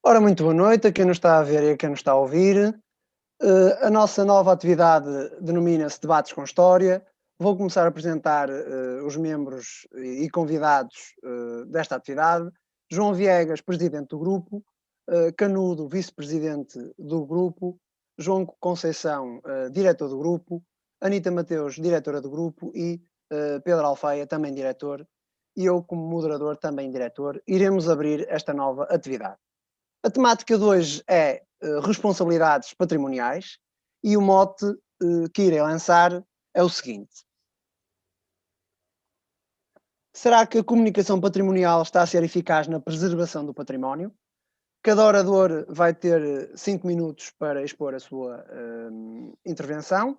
Ora, muito boa noite a quem nos está a ver e a quem nos está a ouvir. A nossa nova atividade denomina-se Debates com História. Vou começar a apresentar os membros e convidados desta atividade. João Viegas, presidente do grupo, Canudo, vice-presidente do grupo, João Conceição, diretor do grupo, Anita Mateus, diretora do grupo e Pedro Alfeia, também diretor, e eu como moderador, também diretor, iremos abrir esta nova atividade. A temática de hoje é responsabilidades patrimoniais e o mote que irei lançar é o seguinte. Será que a comunicação patrimonial está a ser eficaz na preservação do património? Cada orador vai ter 5 minutos para expor a sua intervenção.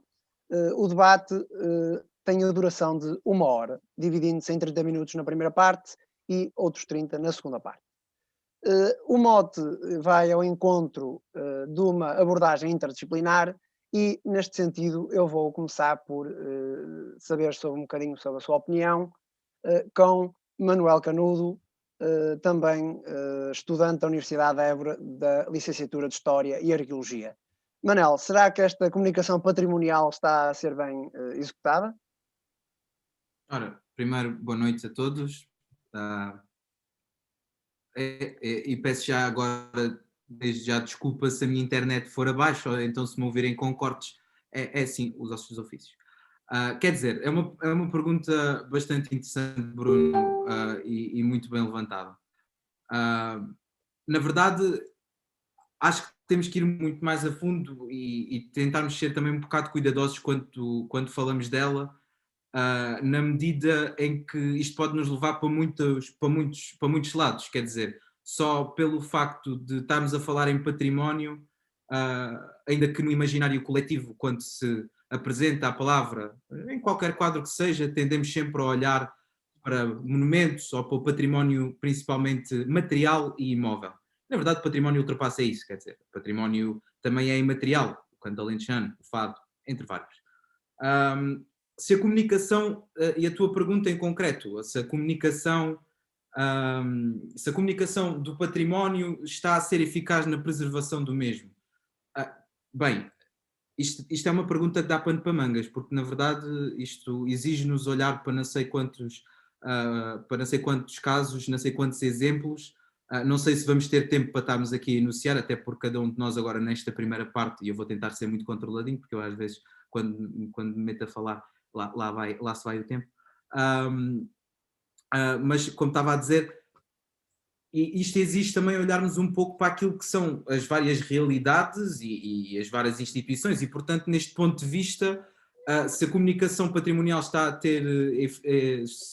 O debate tem a duração de 1 hora, dividindo-se em 30 minutos na primeira parte e outros 30 na segunda parte. O mote vai ao encontro de uma abordagem interdisciplinar e, neste sentido, eu vou começar por saber um bocadinho sobre a sua opinião com Manuel Canudo, também estudante da Universidade de Évora da licenciatura de História e Arqueologia. Manel, será que esta comunicação patrimonial está a ser bem executada? Ora, primeiro, boa noite a todos. E peço já agora, desde já, desculpa se a minha internet for abaixo, ou então se me ouvirem com cortes, é assim, os ossos dos ofícios. Quer dizer, é uma pergunta bastante interessante, Bruno, e muito bem levantada. Na verdade, acho que temos que ir muito mais a fundo e tentarmos ser também um bocado cuidadosos quando falamos dela, na medida em que isto pode nos levar para muitos lados. Quer dizer, só pelo facto de estarmos a falar em património, ainda que no imaginário coletivo, quando se apresenta a palavra, em qualquer quadro que seja, tendemos sempre a olhar para monumentos ou para o património principalmente material e imóvel. Na verdade, o património ultrapassa isso, quer dizer, o património também é imaterial, o canto alentejano, o fado, entre vários. Se a comunicação, e a tua pergunta em concreto, se a comunicação do património está a ser eficaz na preservação do mesmo. Bem, isto é uma pergunta que dá pano para mangas, porque na verdade isto exige-nos olhar para não sei quantos casos, não sei quantos exemplos. Não sei se vamos ter tempo para estarmos aqui a enunciar, até porque cada um de nós agora nesta primeira parte, e eu vou tentar ser muito controladinho, porque eu às vezes quando me meto a falar, lá se vai o tempo. Mas como estava a dizer, isto exige também olharmos um pouco para aquilo que são as várias realidades e as várias instituições, e portanto neste ponto de vista, se a comunicação patrimonial está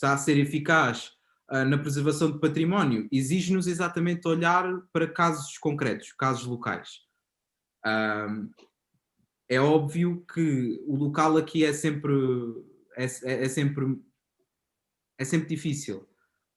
a ser eficaz na preservação do património, exige-nos exatamente olhar para casos concretos, casos locais. É óbvio que o local aqui é sempre difícil,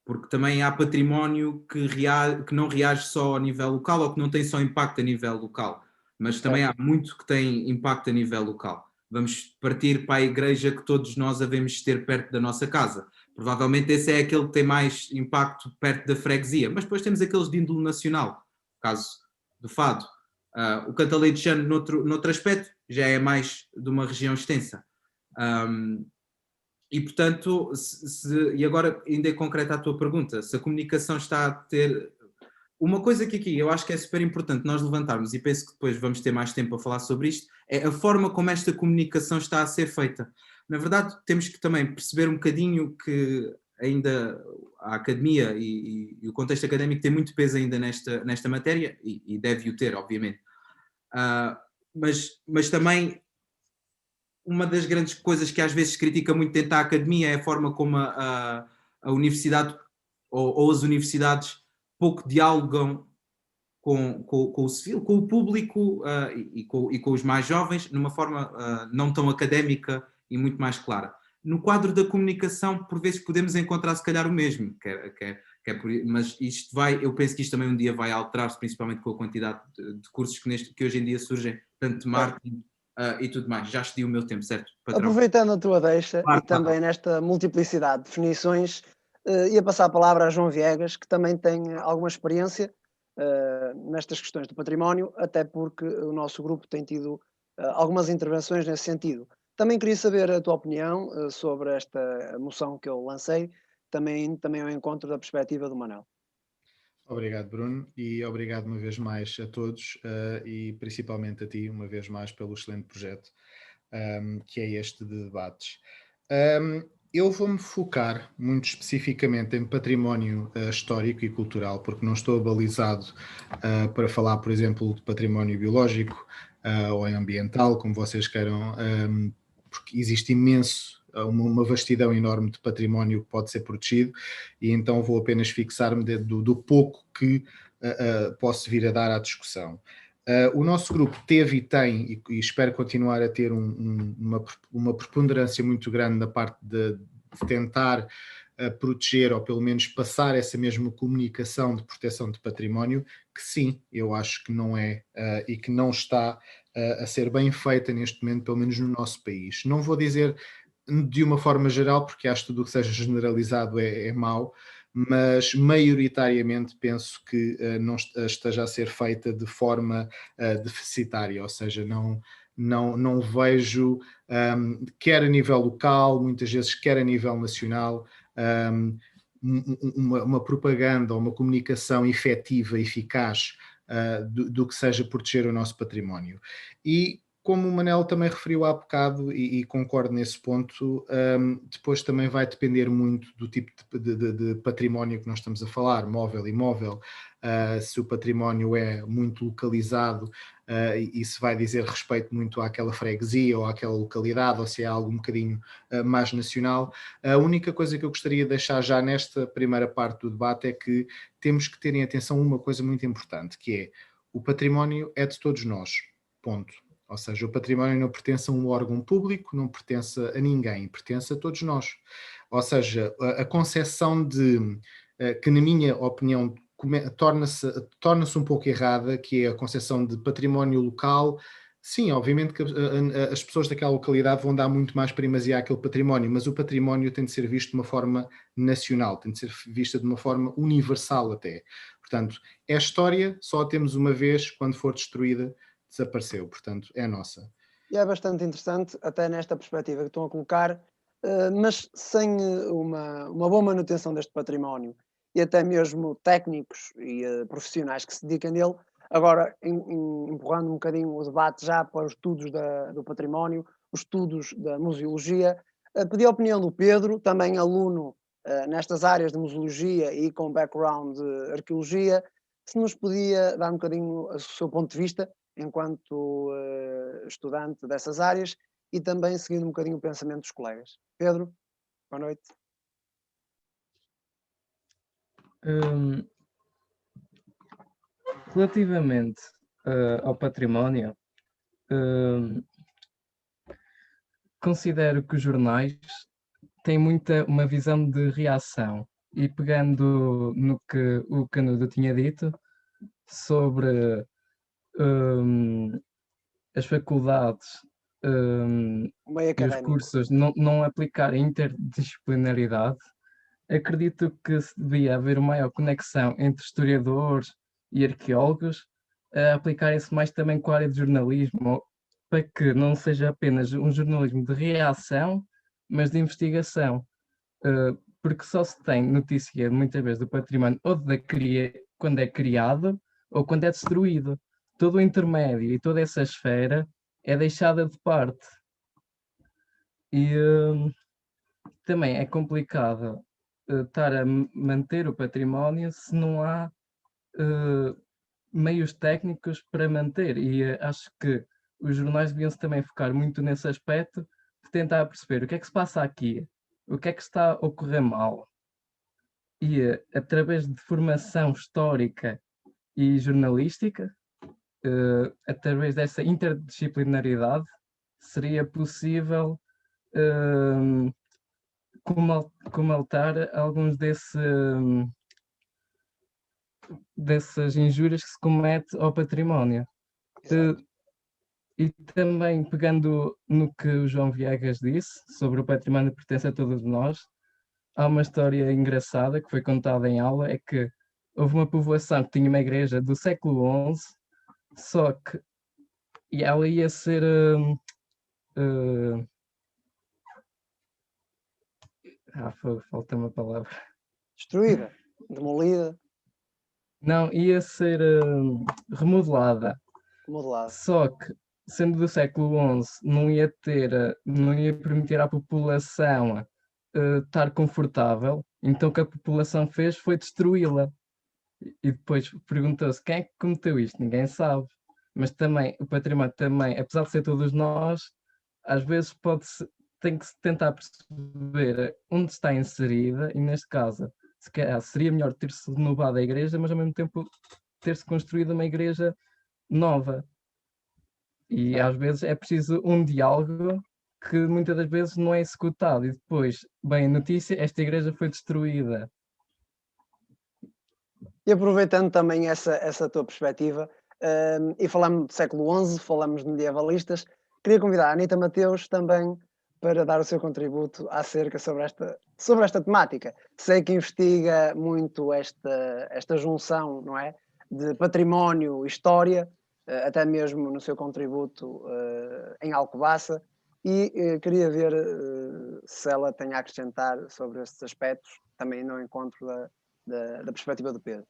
porque também há património que não reage só a nível local ou que não tem só impacto a nível local, mas também há muito que tem impacto a nível local. Vamos partir para a igreja que todos nós havemos ter perto da nossa casa. Provavelmente esse é aquele que tem mais impacto perto da freguesia, mas depois temos aqueles de índole nacional, o caso do fado. O canto alentejano, noutro aspecto, já é mais de uma região extensa. E, portanto, e agora ainda é concreta a tua pergunta, se a comunicação está a ter... Uma coisa que aqui eu acho que é super importante nós levantarmos, e penso que depois vamos ter mais tempo a falar sobre isto, é a forma como esta comunicação está a ser feita. Na verdade, temos que também perceber um bocadinho que ainda a academia e o contexto académico tem muito peso ainda nesta matéria, e deve-o ter, obviamente. Mas também uma das grandes coisas que às vezes se critica muito dentro da academia é a forma como a universidade ou as universidades pouco dialogam com o civil, com o público e com os mais jovens, numa forma não tão académica e muito mais clara. No quadro da comunicação, por vezes podemos encontrar se calhar o mesmo, mas eu penso que isto também um dia vai alterar-se, principalmente com a quantidade de cursos que hoje em dia surgem, tanto de marketing e tudo mais. Já excedi o meu tempo, certo, patrão? Aproveitando a tua deixa e também nesta multiplicidade de definições, ia passar a palavra a João Viegas, que também tem alguma experiência nestas questões do património, até porque o nosso grupo tem tido algumas intervenções nesse sentido. Também queria saber a tua opinião sobre esta moção que eu lancei, também ao encontro da perspectiva do Manel. Obrigado, Bruno, e obrigado uma vez mais a todos e principalmente a ti, uma vez mais, pelo excelente projeto que é este de debates. Eu vou-me focar muito especificamente em património histórico e cultural, porque não estou abalizado para falar, por exemplo, de património biológico ou ambiental, como vocês queiram, porque existe imenso, uma vastidão enorme de património que pode ser protegido, e então vou apenas fixar-me do pouco que posso vir a dar à discussão. O nosso grupo teve e tem, e espero continuar a ter uma preponderância muito grande na parte de tentar proteger, ou pelo menos passar essa mesma comunicação de proteção de património, que sim, eu acho que não é e que não está a ser bem feita neste momento, pelo menos no nosso país. Não vou dizer de uma forma geral, porque acho que tudo o que seja generalizado é mau, mas maioritariamente penso que não esteja a ser feita de forma deficitária, ou seja, não vejo, quer a nível local, muitas vezes quer a nível nacional, uma propaganda ou uma comunicação efetiva, eficaz do que seja proteger o nosso património. E como o Manel também referiu há bocado, e concordo nesse ponto, depois também vai depender muito do tipo de património que nós estamos a falar, móvel e imóvel, se o património é muito localizado e se vai dizer respeito muito àquela freguesia ou àquela localidade, ou se é algo um bocadinho mais nacional. A única coisa que eu gostaria de deixar já nesta primeira parte do debate é que temos que ter em atenção uma coisa muito importante, que é o património é de todos nós, ponto. Ou seja, o património não pertence a um órgão público, não pertence a ninguém, pertence a todos nós. Ou seja, a concepção que na minha opinião torna-se um pouco errada, que é a concepção de património local. Sim, obviamente que as pessoas daquela localidade vão dar muito mais primazia àquele património, mas o património tem de ser visto de uma forma nacional, tem de ser vista de uma forma universal até. Portanto, é história, só a temos uma vez, quando for destruída, desapareceu, portanto, é nossa. E é bastante interessante, até nesta perspectiva que estão a colocar, mas sem uma boa manutenção deste património e até mesmo técnicos e profissionais que se dediquem dele, agora empurrando um bocadinho o debate já para os estudos do património, os estudos da museologia, pedi a opinião do Pedro, também aluno nestas áreas de museologia e com background de arqueologia, se nos podia dar um bocadinho o seu ponto de vista enquanto estudante dessas áreas e também seguindo um bocadinho o pensamento dos colegas. Pedro, boa noite. Relativamente ao património, considero que os jornais têm uma visão de reação, e pegando no que o Canudo tinha dito sobre as faculdades e os cursos não aplicar a interdisciplinaridade, acredito que se devia haver uma maior conexão entre historiadores e arqueólogos, a aplicarem-se mais também com a área de jornalismo, para que não seja apenas um jornalismo de reação, mas de investigação, porque só se tem notícia muitas vezes do património ou quando é criado ou quando é destruído. Todo o intermédio e toda essa esfera é deixada de parte. E também é complicado estar a manter o património se não há meios técnicos para manter, e acho que os jornais deviam-se também focar muito nesse aspecto de tentar perceber o que é que se passa aqui, o que é que está a ocorrer mal, e através de formação histórica e jornalística, através dessa interdisciplinaridade, seria possível comatar alguns dessas injúrias que se comete ao património. E também, pegando no que o João Viegas disse sobre o património que pertence a todos nós, há uma história engraçada que foi contada em aula, é que houve uma povoação que tinha uma igreja do século XI, só que ela ia ser... falta uma palavra. Destruída, demolida. Não, ia ser remodelada. Só que, sendo do século XI, não ia permitir à população estar confortável. Então o que a população fez foi destruí-la. E depois perguntou-se quem é que cometeu isto? Ninguém sabe. Mas também, o património também, apesar de ser todos nós, às vezes tem que se tentar perceber onde está inserida, e neste caso, se calhar seria melhor ter-se renovado a igreja, mas ao mesmo tempo ter-se construído uma igreja nova. E às vezes é preciso um diálogo que muitas das vezes não é executado. E depois, bem, notícia, esta igreja foi destruída. E aproveitando também essa tua perspectiva, e falamos do século XI, falamos de medievalistas, queria convidar a Anita Mateus também para dar o seu contributo acerca sobre esta temática. Sei que investiga muito esta junção, não é, de património e história, até mesmo no seu contributo em Alcobaça, e queria ver se ela tem a acrescentar sobre estes aspectos, também no encontro da perspectiva do Pedro.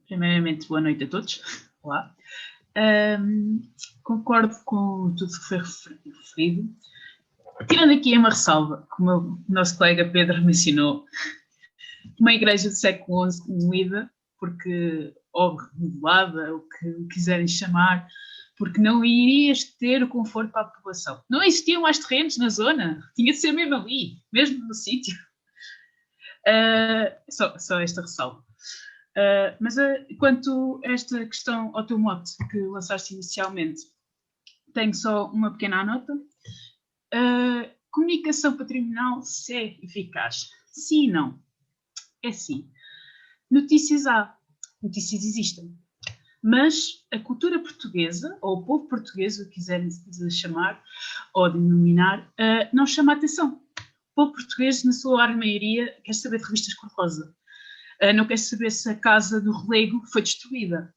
Primeiramente, boa noite a todos. Olá. Concordo com tudo que foi referido. Tirando aqui uma ressalva, como o nosso colega Pedro mencionou, uma igreja do século XI demolida, ou remodelada, o que quiserem chamar, porque não irias ter o conforto para a população. Não existiam mais terrenos na zona, tinha de ser mesmo ali, mesmo no sítio. Só esta ressalva. Mas quanto a esta questão ao teu mote que lançaste inicialmente, tenho só uma pequena nota. Comunicação patrimonial, se é eficaz? Sim e não. É sim. Notícias há, notícias existem. Mas a cultura portuguesa, ou o povo português, o que quiserem chamar ou denominar, não chama a atenção. O povo português, na sua larga maioria, quer saber de revistas cor-de-rosa. Não quer saber se a casa do relego foi destruída,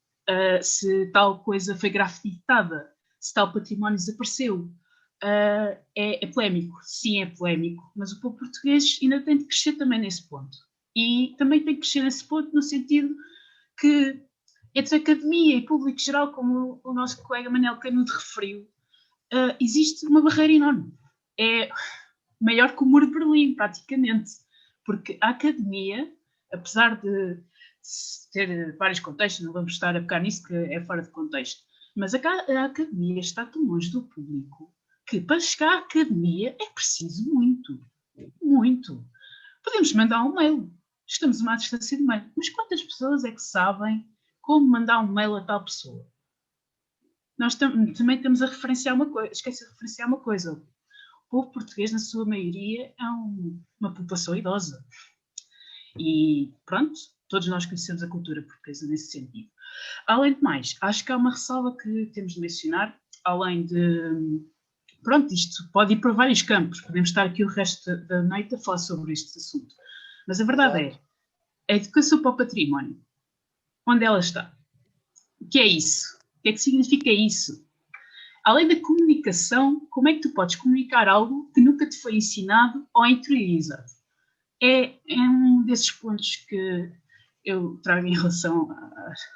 se tal coisa foi grafitada, se tal património desapareceu. É polémico, sim, é polémico, mas o povo português ainda tem de crescer também nesse ponto. E também tem que crescer nesse ponto no sentido que entre academia e público geral, como o nosso colega Manel Canudo referiu, existe uma barreira enorme. É maior que o Muro de Berlim, praticamente, porque a academia, apesar de ter vários contextos, não vamos estar a pegar nisso, que é fora de contexto, mas a academia está tão longe do público que para chegar à academia é preciso muito, muito. Podemos mandar um mail, estamos a uma distância de mail, mas quantas pessoas é que sabem como mandar um mail a tal pessoa? Nós também estamos a referenciar uma coisa, esqueci de referenciar uma coisa. O povo português, na sua maioria, é uma população idosa. E pronto, todos nós conhecemos a cultura portuguesa nesse sentido. Além de mais, acho que há uma ressalva que temos de mencionar, além de... Pronto, isto pode ir para vários campos, podemos estar aqui o resto da noite a falar sobre este assunto. Mas a verdade é, a educação para o património, onde ela está? O que é isso? O que é que significa isso? Além da comunicação, como é que tu podes comunicar algo que nunca te foi ensinado ou interiorizado? É um desses pontos que eu trago em relação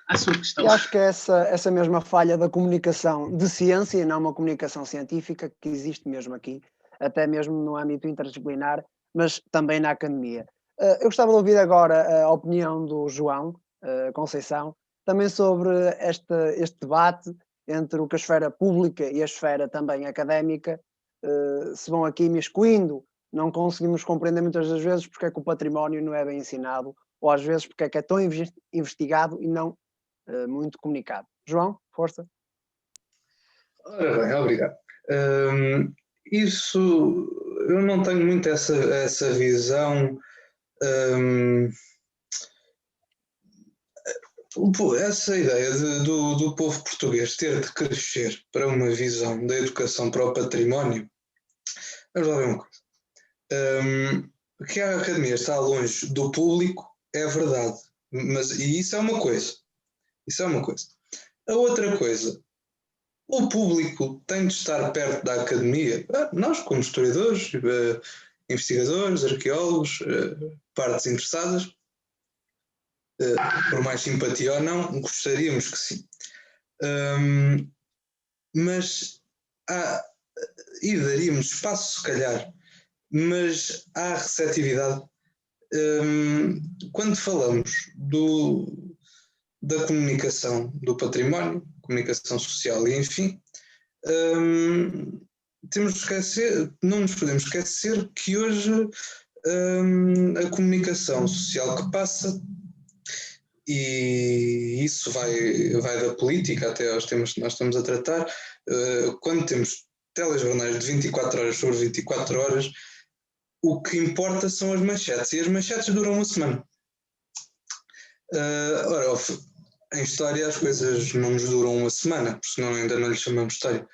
à sua questão. Eu acho que é essa mesma falha da comunicação de ciência e não uma comunicação científica que existe mesmo aqui, até mesmo no âmbito interdisciplinar, mas também na academia. Eu gostava de ouvir agora a opinião do João Conceição, também sobre este debate entre o que a esfera pública e a esfera também académica se vão aqui miscuindo. Não conseguimos compreender muitas das vezes porque é que o património não é bem ensinado, ou às vezes porque é que é tão investigado e não muito comunicado. João, força. Ora bem, obrigado. Isso, eu não tenho muito essa visão. Essa ideia do povo português ter de crescer para uma visão da educação para o património, vamos lá ver uma coisa. Que a academia está longe do público é verdade, E isso é uma coisa. A outra coisa, o público tem de estar perto da academia. Nós, como historiadores, investigadores, arqueólogos, partes interessadas, por mais simpatia ou não, gostaríamos que sim. Mas e daríamos espaço, se calhar, mas há receptividade. Quando falamos da comunicação do património, comunicação social e enfim, não nos podemos esquecer que hoje a comunicação social que passa, e isso vai da política até aos temas que nós estamos a tratar, quando temos telejornais de 24 horas sobre 24 horas, o que importa são as manchetes, e as manchetes duram uma semana. Ora, em história as coisas não nos duram uma semana, porque senão ainda não lhe chamamos história.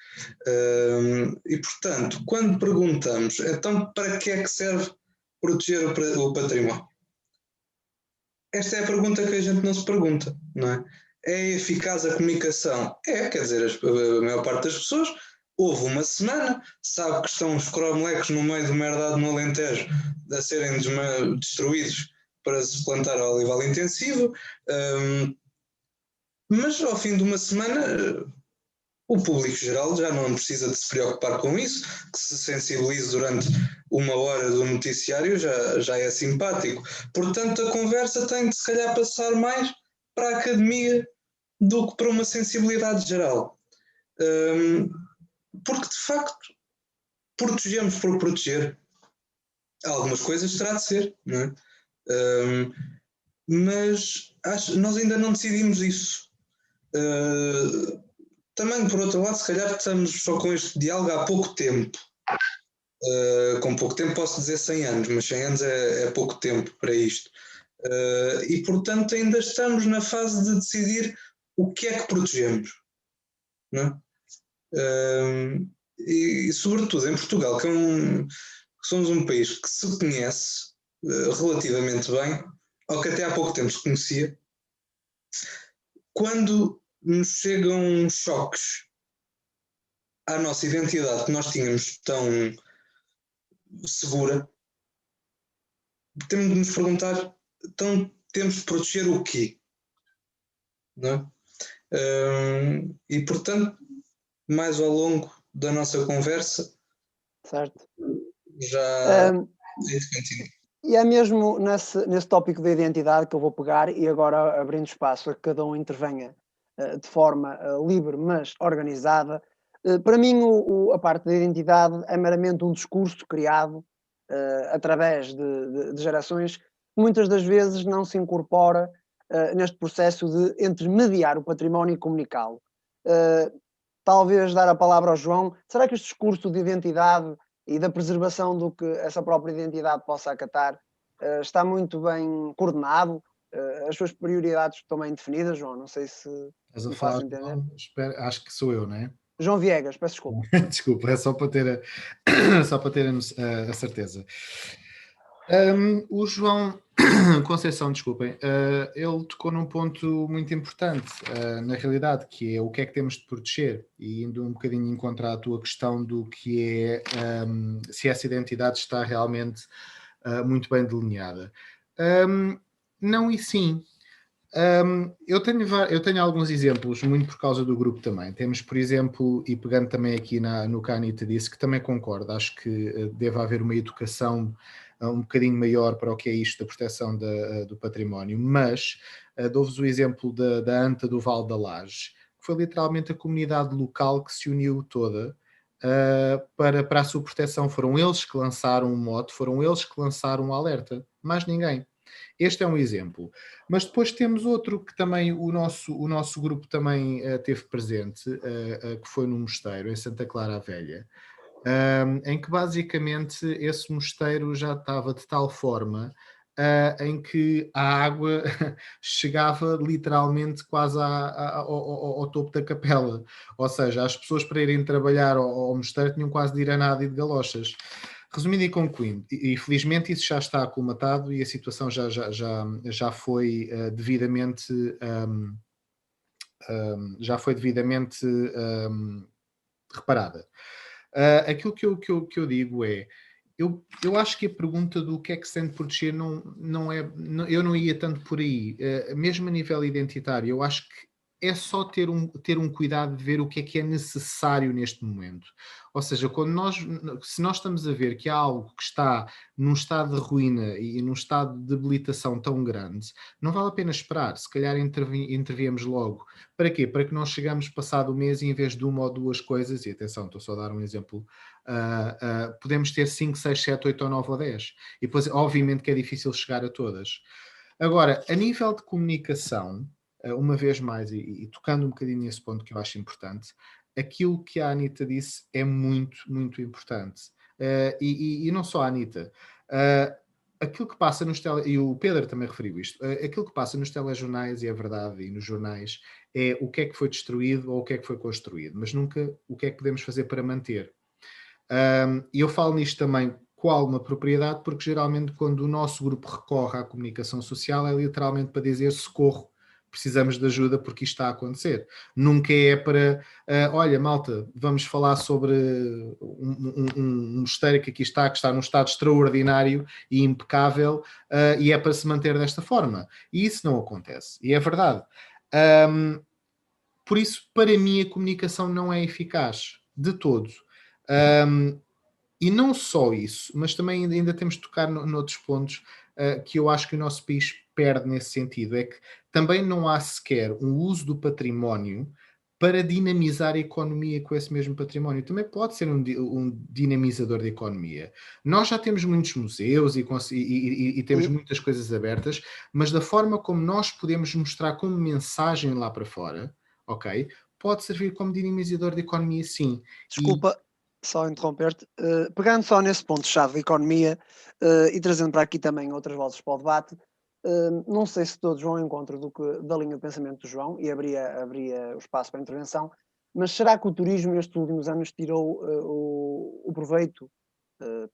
E portanto, quando perguntamos, então para que é que serve proteger o património? Esta é a pergunta que a gente não se pergunta, não é? É eficaz a comunicação? Quer dizer, a maior parte das pessoas houve uma semana, sabe que estão os cromelecos no meio do merdado no Alentejo a serem destruídos para se plantar ao olival intensivo, mas ao fim de uma semana o público geral já não precisa de se preocupar com isso, que se sensibilize durante uma hora do noticiário já é simpático. Portanto, a conversa tem de se calhar passar mais para a academia do que para uma sensibilidade geral. Porque de facto protegemos por proteger. Algumas coisas terá de ser, não é? Mas nós ainda não decidimos isso. Também, por outro lado, se calhar estamos só com este diálogo há pouco tempo. Com pouco tempo posso dizer 100 anos, mas 100 anos é pouco tempo para isto. E, portanto, ainda estamos na fase de decidir o que é que protegemos, não é? E, sobretudo, em Portugal, que somos um país que se conhece relativamente bem, ou que até há pouco tempo se conhecia, quando nos chegam choques à nossa identidade que nós tínhamos tão segura, temos de nos perguntar, então temos de proteger o quê? Não é? E portanto, mais ao longo da nossa conversa, certo, já e é mesmo nesse tópico da identidade que eu vou pegar, e agora abrindo espaço a que cada um intervenha de forma livre, mas organizada. Para mim, a parte da identidade é meramente um discurso criado através de gerações que muitas das vezes não se incorpora neste processo de intermediar o património e comunicá-lo. Talvez dar a palavra ao João. Será que este discurso de identidade e da preservação do que essa própria identidade possa acatar está muito bem coordenado? As suas prioridades estão bem definidas, João? Não sei se me faço entender. Acho que sou eu, não é? João Viegas, peço desculpa. Desculpa, é só para ter a certeza. O João Conceição, desculpem, ele tocou num ponto muito importante, na realidade, que é o que é que temos de proteger, e indo um bocadinho em contra a tua questão do que é se essa identidade está realmente muito bem delineada. Não e sim. Eu tenho alguns exemplos, muito por causa do grupo também. Temos, por exemplo, e pegando também aqui no que a Anita disse, que também concordo, acho que deve haver uma educação um bocadinho maior para o que é isto da proteção do património, mas dou-vos o exemplo da ANTA do Val da Laje, que foi literalmente a comunidade local que se uniu toda para a sua proteção. Foram eles que lançaram um mote, foram eles que lançaram um alerta, mais ninguém. Este é um exemplo. Mas depois temos outro que também o nosso grupo também teve presente, que foi num mosteiro, em Santa Clara a Velha, em que basicamente esse mosteiro já estava de tal forma em que a água chegava literalmente quase ao topo da capela. Ou seja, as pessoas para irem trabalhar ao mosteiro tinham quase de ir a nado e de galochas. Resumindo e concluindo, e felizmente isso já está acolmatado e a situação já foi devidamente reparada. Aquilo que eu digo é, eu acho que a pergunta do que é que se tem de proteger eu não ia tanto por aí. Mesmo a nível identitário, eu acho que é só ter um cuidado de ver o que é necessário neste momento. Ou seja, se nós estamos a ver que há algo que está num estado de ruína e num estado de debilitação tão grande, não vale a pena esperar. Se calhar intervíamos logo. Para quê? Para que não chegamos passado o mês e em vez de uma ou duas coisas, e atenção, estou só a dar um exemplo, podemos ter 5, 6, 7, 8 ou 9 ou 10. E depois, obviamente, que é difícil chegar a todas. Agora, a nível de comunicação, uma vez mais, e tocando um bocadinho nesse ponto que eu acho importante, aquilo que a Anitta disse é muito, muito importante. E não só a Anitta. Aquilo que passa nos e o Pedro também referiu isto, aquilo que passa nos telejornais, e é verdade, e nos jornais, é o que é que foi destruído ou o que é que foi construído, mas nunca o que é que podemos fazer para manter. E eu falo nisto também com alguma propriedade, porque geralmente quando o nosso grupo recorre à comunicação social é literalmente para dizer socorro, precisamos de ajuda porque isto está a acontecer. Nunca é para, olha malta, vamos falar sobre um mosteiro que aqui está, que está num estado extraordinário e impecável, e é para se manter desta forma. E isso não acontece. E é verdade. Por isso, para mim, a comunicação não é eficaz, de todo. E não só isso, mas também ainda temos de tocar noutros pontos que eu acho que o nosso país perde nesse sentido. É que também não há sequer um uso do património para dinamizar a economia com esse mesmo património. Também pode ser um dinamizador da economia. Nós já temos muitos museus e temos muitas coisas abertas, mas da forma como nós podemos mostrar como mensagem lá para fora, ok? Pode servir como dinamizador da economia, sim. Desculpa, só interromper-te, pegando só nesse ponto-chave da economia e trazendo para aqui também outras vozes para o debate, não sei se todos vão ao encontro da linha de pensamento do João e abria o espaço para a intervenção, mas será que o turismo estes últimos anos tirou o proveito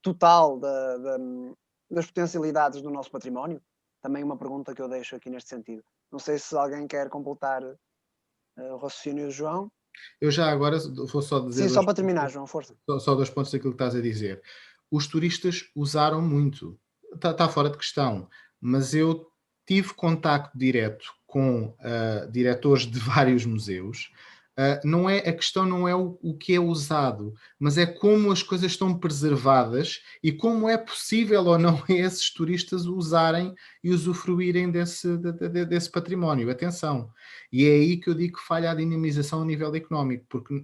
total das potencialidades do nosso património? Também uma pergunta que eu deixo aqui neste sentido. Não sei se alguém quer completar o raciocínio do João. Eu já agora vou só dizer... Sim, só para terminar, João, força. Só 2 pontos daquilo que estás a dizer. Os turistas usaram muito. Está fora de questão. Mas eu tive contacto direto com diretores de vários museus. A questão não é o que é usado, mas é como as coisas estão preservadas e como é possível ou não esses turistas usarem e usufruírem desse património. Atenção. E é aí que eu digo que falha a dinamização a nível económico, porque,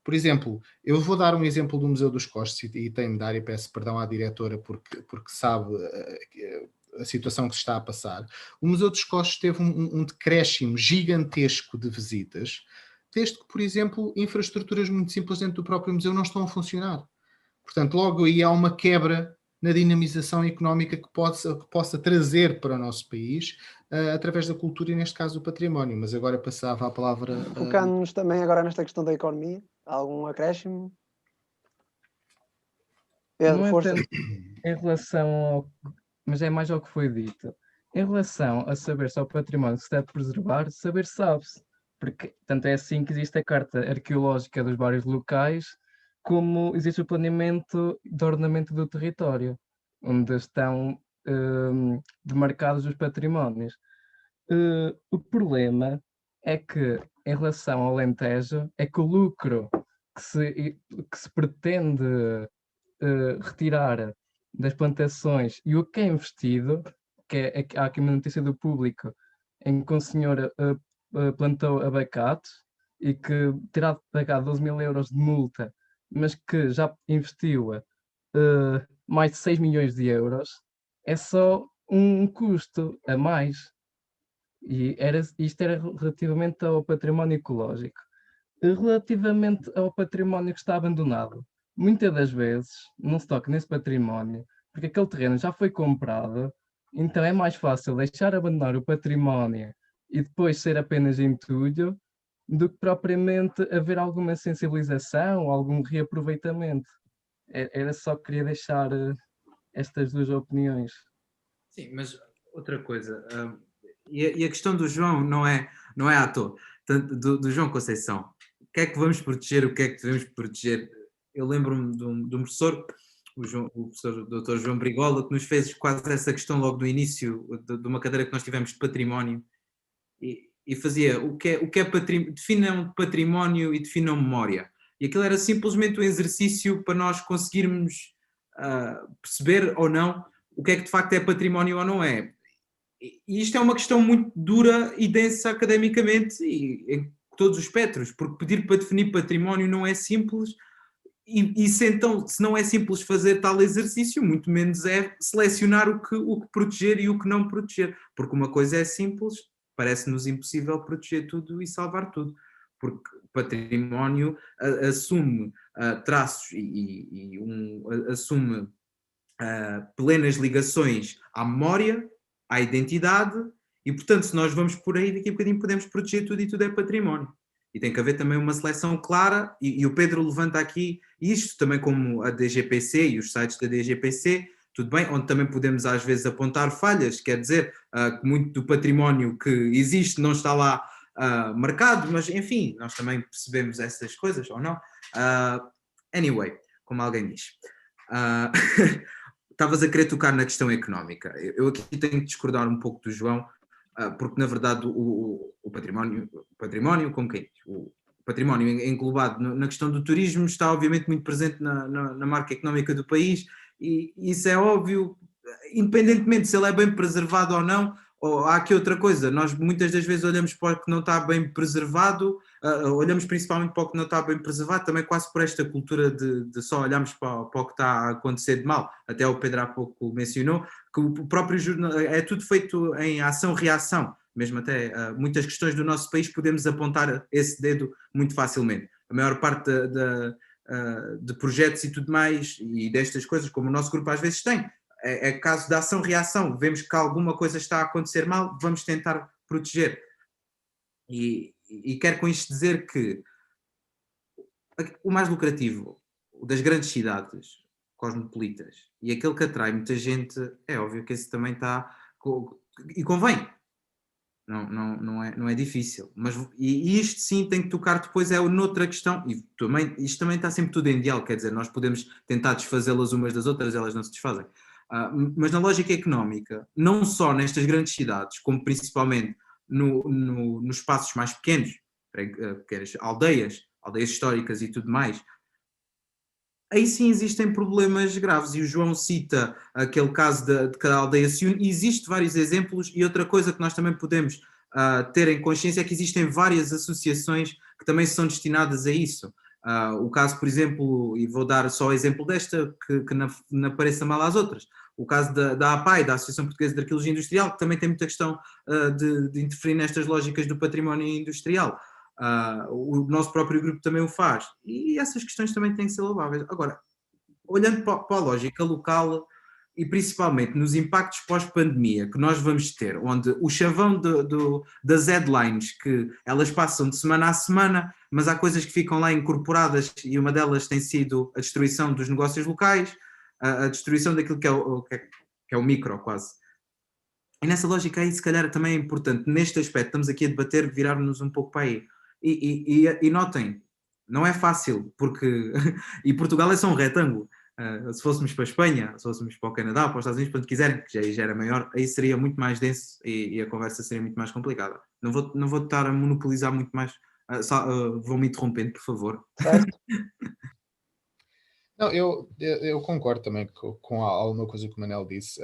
por exemplo, eu vou dar um exemplo do Museu dos Costos e tenho de dar, e peço perdão à diretora porque sabe a situação que se está a passar. O Museu dos Costos teve um decréscimo gigantesco de visitas, desde que, por exemplo, infraestruturas muito simples dentro do próprio museu não estão a funcionar. Portanto, logo aí há uma quebra na dinamização económica que possa trazer para o nosso país através da cultura e, neste caso, do património. Mas agora passava a palavra... Focando-nos também agora nesta questão da economia, algum acréscimo? Pedro, força. Em relação ao... Mas é mais ao que foi dito. Em relação a saber se o património se deve preservar, saber sabe-se. Porque tanto é assim que existe a carta arqueológica dos vários locais, como existe o planeamento de ordenamento do território, onde estão demarcados os patrimónios. O problema é que, em relação ao Alentejo, é que o lucro que se pretende retirar das plantações e o que é investido, há aqui uma notícia do Público em que um senhor plantou abacates e que terá de pagar 12 mil euros de multa, mas que já investiu mais de 6 milhões de euros, é só um custo a mais. E isto era relativamente ao património ecológico. Relativamente ao património que está abandonado, muitas das vezes não se toca nesse património, porque aquele terreno já foi comprado, então é mais fácil deixar abandonar o património e depois ser apenas entulho, do que propriamente haver alguma sensibilização ou algum reaproveitamento. Era só que queria deixar estas duas opiniões. Sim, mas outra coisa, e a questão do João não é à toa, do João Conceição. O que é que vamos proteger, o que é que devemos proteger? Eu lembro-me de um professor, o professor Dr. João Brigola, que nos fez quase essa questão logo do início de uma cadeira que nós tivemos de património, e fazia o que é património, definam património e definam memória. E aquilo era simplesmente um exercício para nós conseguirmos perceber ou não o que é que de facto é património ou não é. E isto é uma questão muito dura e densa academicamente e em todos os espectros, porque pedir para definir património não é simples e se não é simples fazer tal exercício, muito menos é selecionar o que proteger e o que não proteger, porque uma coisa é simples, parece-nos impossível proteger tudo e salvar tudo, porque património assume traços assume plenas ligações à memória, à identidade, e portanto se nós vamos por aí, daqui a bocadinho podemos proteger tudo e tudo é património. E tem que haver também uma seleção clara, e o Pedro levanta aqui isto também como a DGPC e os sites da DGPC, tudo bem, onde também podemos às vezes apontar falhas, quer dizer, que muito do património que existe não está lá marcado, mas enfim, nós também percebemos essas coisas, ou não? Anyway, como alguém diz. Estavas a querer tocar na questão económica. Eu aqui tenho que discordar um pouco do João, porque na verdade o património, como quem diz, o património englobado na questão do turismo está obviamente muito presente na marca económica do país, e isso é óbvio, independentemente se ele é bem preservado ou não. Ou há aqui outra coisa, nós muitas das vezes olhamos para o que não está bem preservado, olhamos principalmente para o que não está bem preservado, também quase por esta cultura de só olharmos para o que está a acontecer de mal. Até o Pedro há pouco mencionou que o próprio jornal é tudo feito em ação-reação, mesmo até muitas questões do nosso país podemos apontar esse dedo muito facilmente. A maior parte de projetos e tudo mais, e destas coisas, como o nosso grupo às vezes tem, é caso de ação-reação, vemos que alguma coisa está a acontecer mal, vamos tentar proteger. E quero com isto dizer que o mais lucrativo das grandes cidades cosmopolitas e aquele que atrai muita gente, é óbvio que esse também está, e convém. Não é difícil, mas e isto sim tem que tocar depois noutra questão, e também, isto também está sempre tudo em diálogo, quer dizer, nós podemos tentar desfazê-las umas das outras, elas não se desfazem. Mas na lógica económica, não só nestas grandes cidades, como principalmente nos espaços mais pequenos, aldeias históricas e tudo mais, aí sim existem problemas graves, e o João cita aquele caso de cada aldeia se une, e existem vários exemplos, e outra coisa que nós também podemos ter em consciência é que existem várias associações que também são destinadas a isso. O caso, por exemplo, e vou dar só o exemplo desta, que não pareça mal às outras, o caso da APAI, da Associação Portuguesa de Arqueologia Industrial, que também tem muita questão de interferir nestas lógicas do património industrial. O nosso próprio grupo também o faz, e essas questões também têm que ser louváveis. Agora, olhando para a lógica local e principalmente nos impactos pós-pandemia que nós vamos ter, onde o chavão das headlines, que elas passam de semana a semana, mas há coisas que ficam lá incorporadas, e uma delas tem sido a destruição dos negócios locais, a destruição daquilo que é o micro quase. E nessa lógica aí, se calhar também é importante, neste aspecto, estamos aqui a debater, virar-nos um pouco para aí. E notem, não é fácil, porque e Portugal é só um retângulo. Se fôssemos para a Espanha, se fôssemos para o Canadá, para os Estados Unidos, para onde quiserem, que já era maior, aí seria muito mais denso e a conversa seria muito mais complicada. Não vou estar a monopolizar muito mais. Vou-me interrompendo, por favor. Não, eu concordo também com alguma coisa que o Manel disse,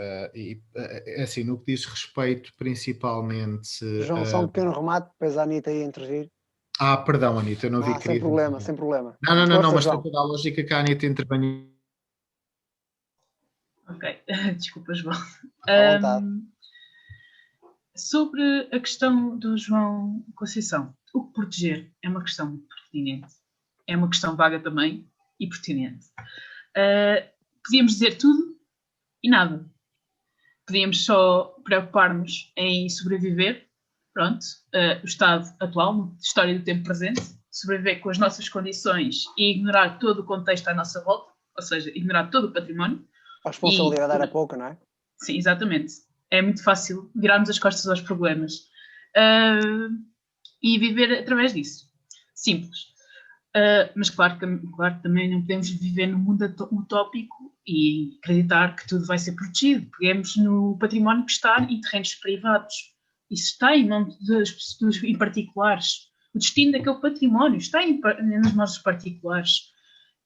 assim, no que diz respeito principalmente... João, só um pequeno remate, depois a Anitta ia intervir. Perdão, Anitta, eu não vi que sem problema, sem problema. Não, mas tem toda a lógica que a Anitta intervenha. Ok, desculpa, João. À vontade. Sobre a questão do João Conceição, o que proteger é uma questão muito pertinente. É uma questão vaga também e pertinente. Podíamos dizer tudo e nada. Podíamos só preocupar-nos em sobreviver, pronto, o estado atual, história do tempo presente, sobreviver com as nossas condições e ignorar todo o contexto à nossa volta, ou seja, ignorar todo o património. A responsabilidade era pouca, não é? Sim, exatamente. É muito fácil virarmos as costas aos problemas e viver através disso. Simples. Mas claro que também não podemos viver num mundo utópico e acreditar que tudo vai ser protegido. Peguemos no património que está em terrenos privados. Isso está em mãos em particulares. O destino daquele património está nas mãos dos particulares.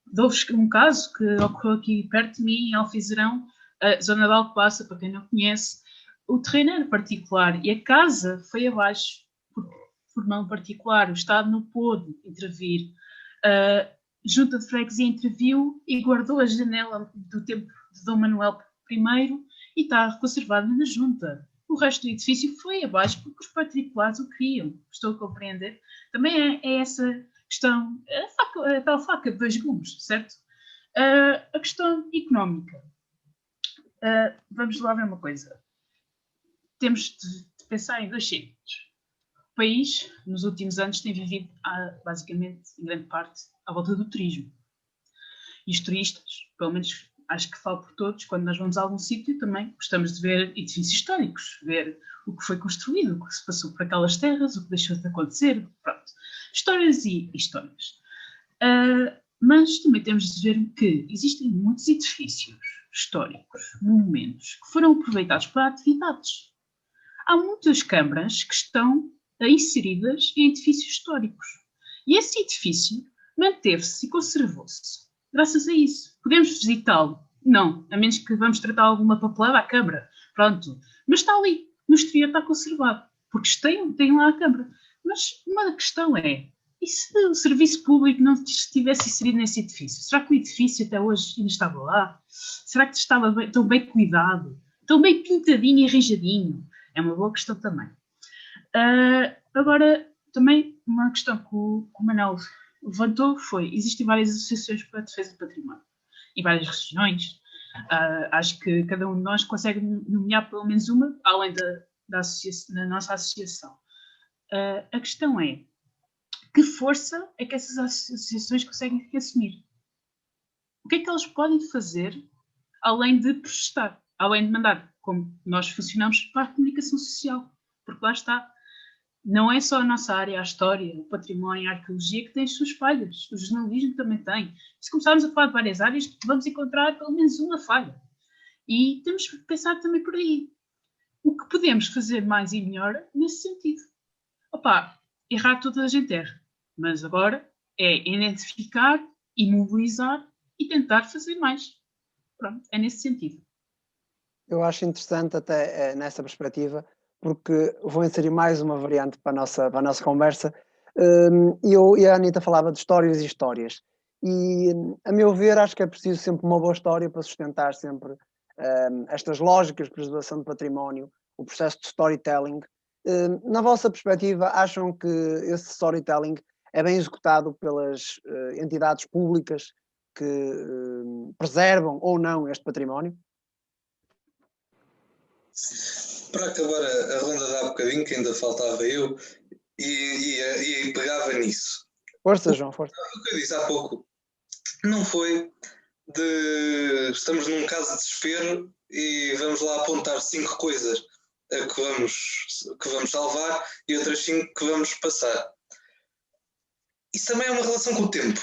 Dou-vos um caso que ocorreu aqui perto de mim, em Alfizarão, a zona de Alcobaça, para quem não conhece. O terreno era particular e a casa foi abaixo por mão particular. O Estado não pôde intervir. A Junta de Freguesia interviu e guardou a janela do tempo de Dom Manuel I e está conservada na Junta. O resto do edifício foi abaixo porque os particulares o queriam. Estou a compreender? Também é essa questão, a tal faca de dois gumes, certo? A questão económica. Vamos lá ver uma coisa. Temos de pensar em dois ciclos. O país, nos últimos anos, tem vivido, basicamente, em grande parte, à volta do turismo. E os turistas, pelo menos acho que falo por todos, quando nós vamos a algum sítio também gostamos de ver edifícios históricos, ver o que foi construído, o que se passou por aquelas terras, o que deixou de acontecer, pronto. Histórias e histórias. Mas também temos de ver que existem muitos edifícios históricos, monumentos, que foram aproveitados para atividades. Há muitas câmaras que estão inseridas em edifícios históricos. E esse edifício manteve-se e conservou-se. Graças a isso. Podemos visitá-lo? Não, a menos que vamos tratar alguma papelada à câmara. Pronto. Mas está ali. No exterior está conservado. Porque tem lá a câmara. Mas uma questão é, e se o serviço público não estivesse inserido nesse edifício? Será que o edifício até hoje ainda estava lá? Será que estava tão bem cuidado? Tão bem pintadinho e arranjadinho? É uma boa questão também. Agora, também uma questão que o Manuel levantou foi, existem várias associações para a defesa do património, em várias regiões. Acho que cada um de nós consegue nomear pelo menos uma, além da nossa associação. A questão é, que força é que essas associações conseguem assumir? O que é que elas podem fazer, além de protestar, além de mandar, como nós funcionamos, para a comunicação social? Porque lá está. Não é só a nossa área, a história, o património, a arqueologia, que tem as suas falhas. O jornalismo também tem. Se começarmos a falar de várias áreas, vamos encontrar pelo menos uma falha. E temos que pensar também por aí. O que podemos fazer mais e melhor nesse sentido? Errar toda a gente erra. Mas agora é identificar e mobilizar e tentar fazer mais. Pronto, é nesse sentido. Eu acho interessante até nessa perspectiva, porque vou inserir mais uma variante para a nossa conversa. Eu e a Anita falava de histórias e histórias. E, a meu ver, acho que é preciso sempre uma boa história para sustentar sempre estas lógicas de preservação do património, o processo de storytelling. Na vossa perspectiva, acham que esse storytelling é bem executado pelas entidades públicas que preservam ou não este património? Para acabar a ronda de há bocadinho, que ainda faltava eu, e pegava nisso. Força, João, força. O que eu disse há pouco não foi de estamos num caso de desespero e vamos lá apontar 5 coisas que vamos salvar e outras 5 que vamos passar. Isso também é uma relação com o tempo.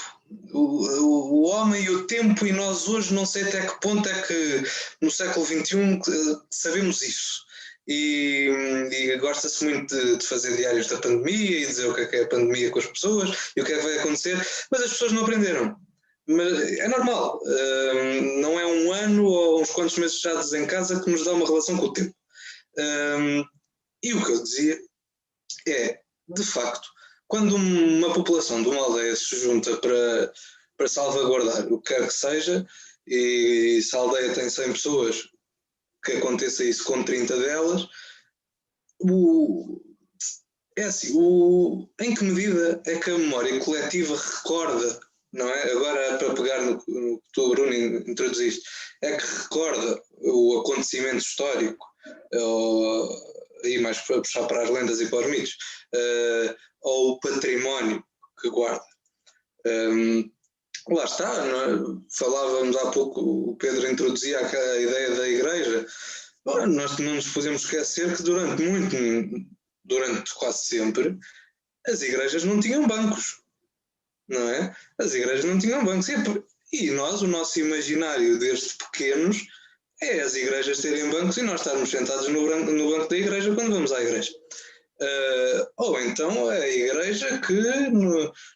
O homem e o tempo, e nós hoje não sei até que ponto é que no século XXI sabemos isso. E gosta-se muito de fazer diários da pandemia e dizer o que é a pandemia com as pessoas e o que é que vai acontecer, mas as pessoas não aprenderam. Mas é normal, não é um ano ou uns quantos meses fechados em casa que nos dá uma relação com o tempo. E o que eu dizia é, de facto, quando uma população de uma aldeia se junta para salvaguardar o que quer que seja, e se a aldeia tem 100 pessoas, que aconteça isso com 30 delas, é assim, em que medida é que a memória coletiva recorda, não é? Agora, para pegar no que tu, Bruno, introduziste, é que recorda o acontecimento histórico, e mais para puxar para as lendas e para os mitos, ou o património que guarda. Lá está, não é? Falávamos há pouco, o Pedro introduzia a ideia da igreja. Ora, nós não nos podemos esquecer que durante quase sempre, as igrejas não tinham bancos, não é? As igrejas não tinham bancos. E nós, o nosso imaginário desde pequenos, é as igrejas terem bancos e nós estarmos sentados no banco da igreja quando vamos à igreja. Ou então a igreja que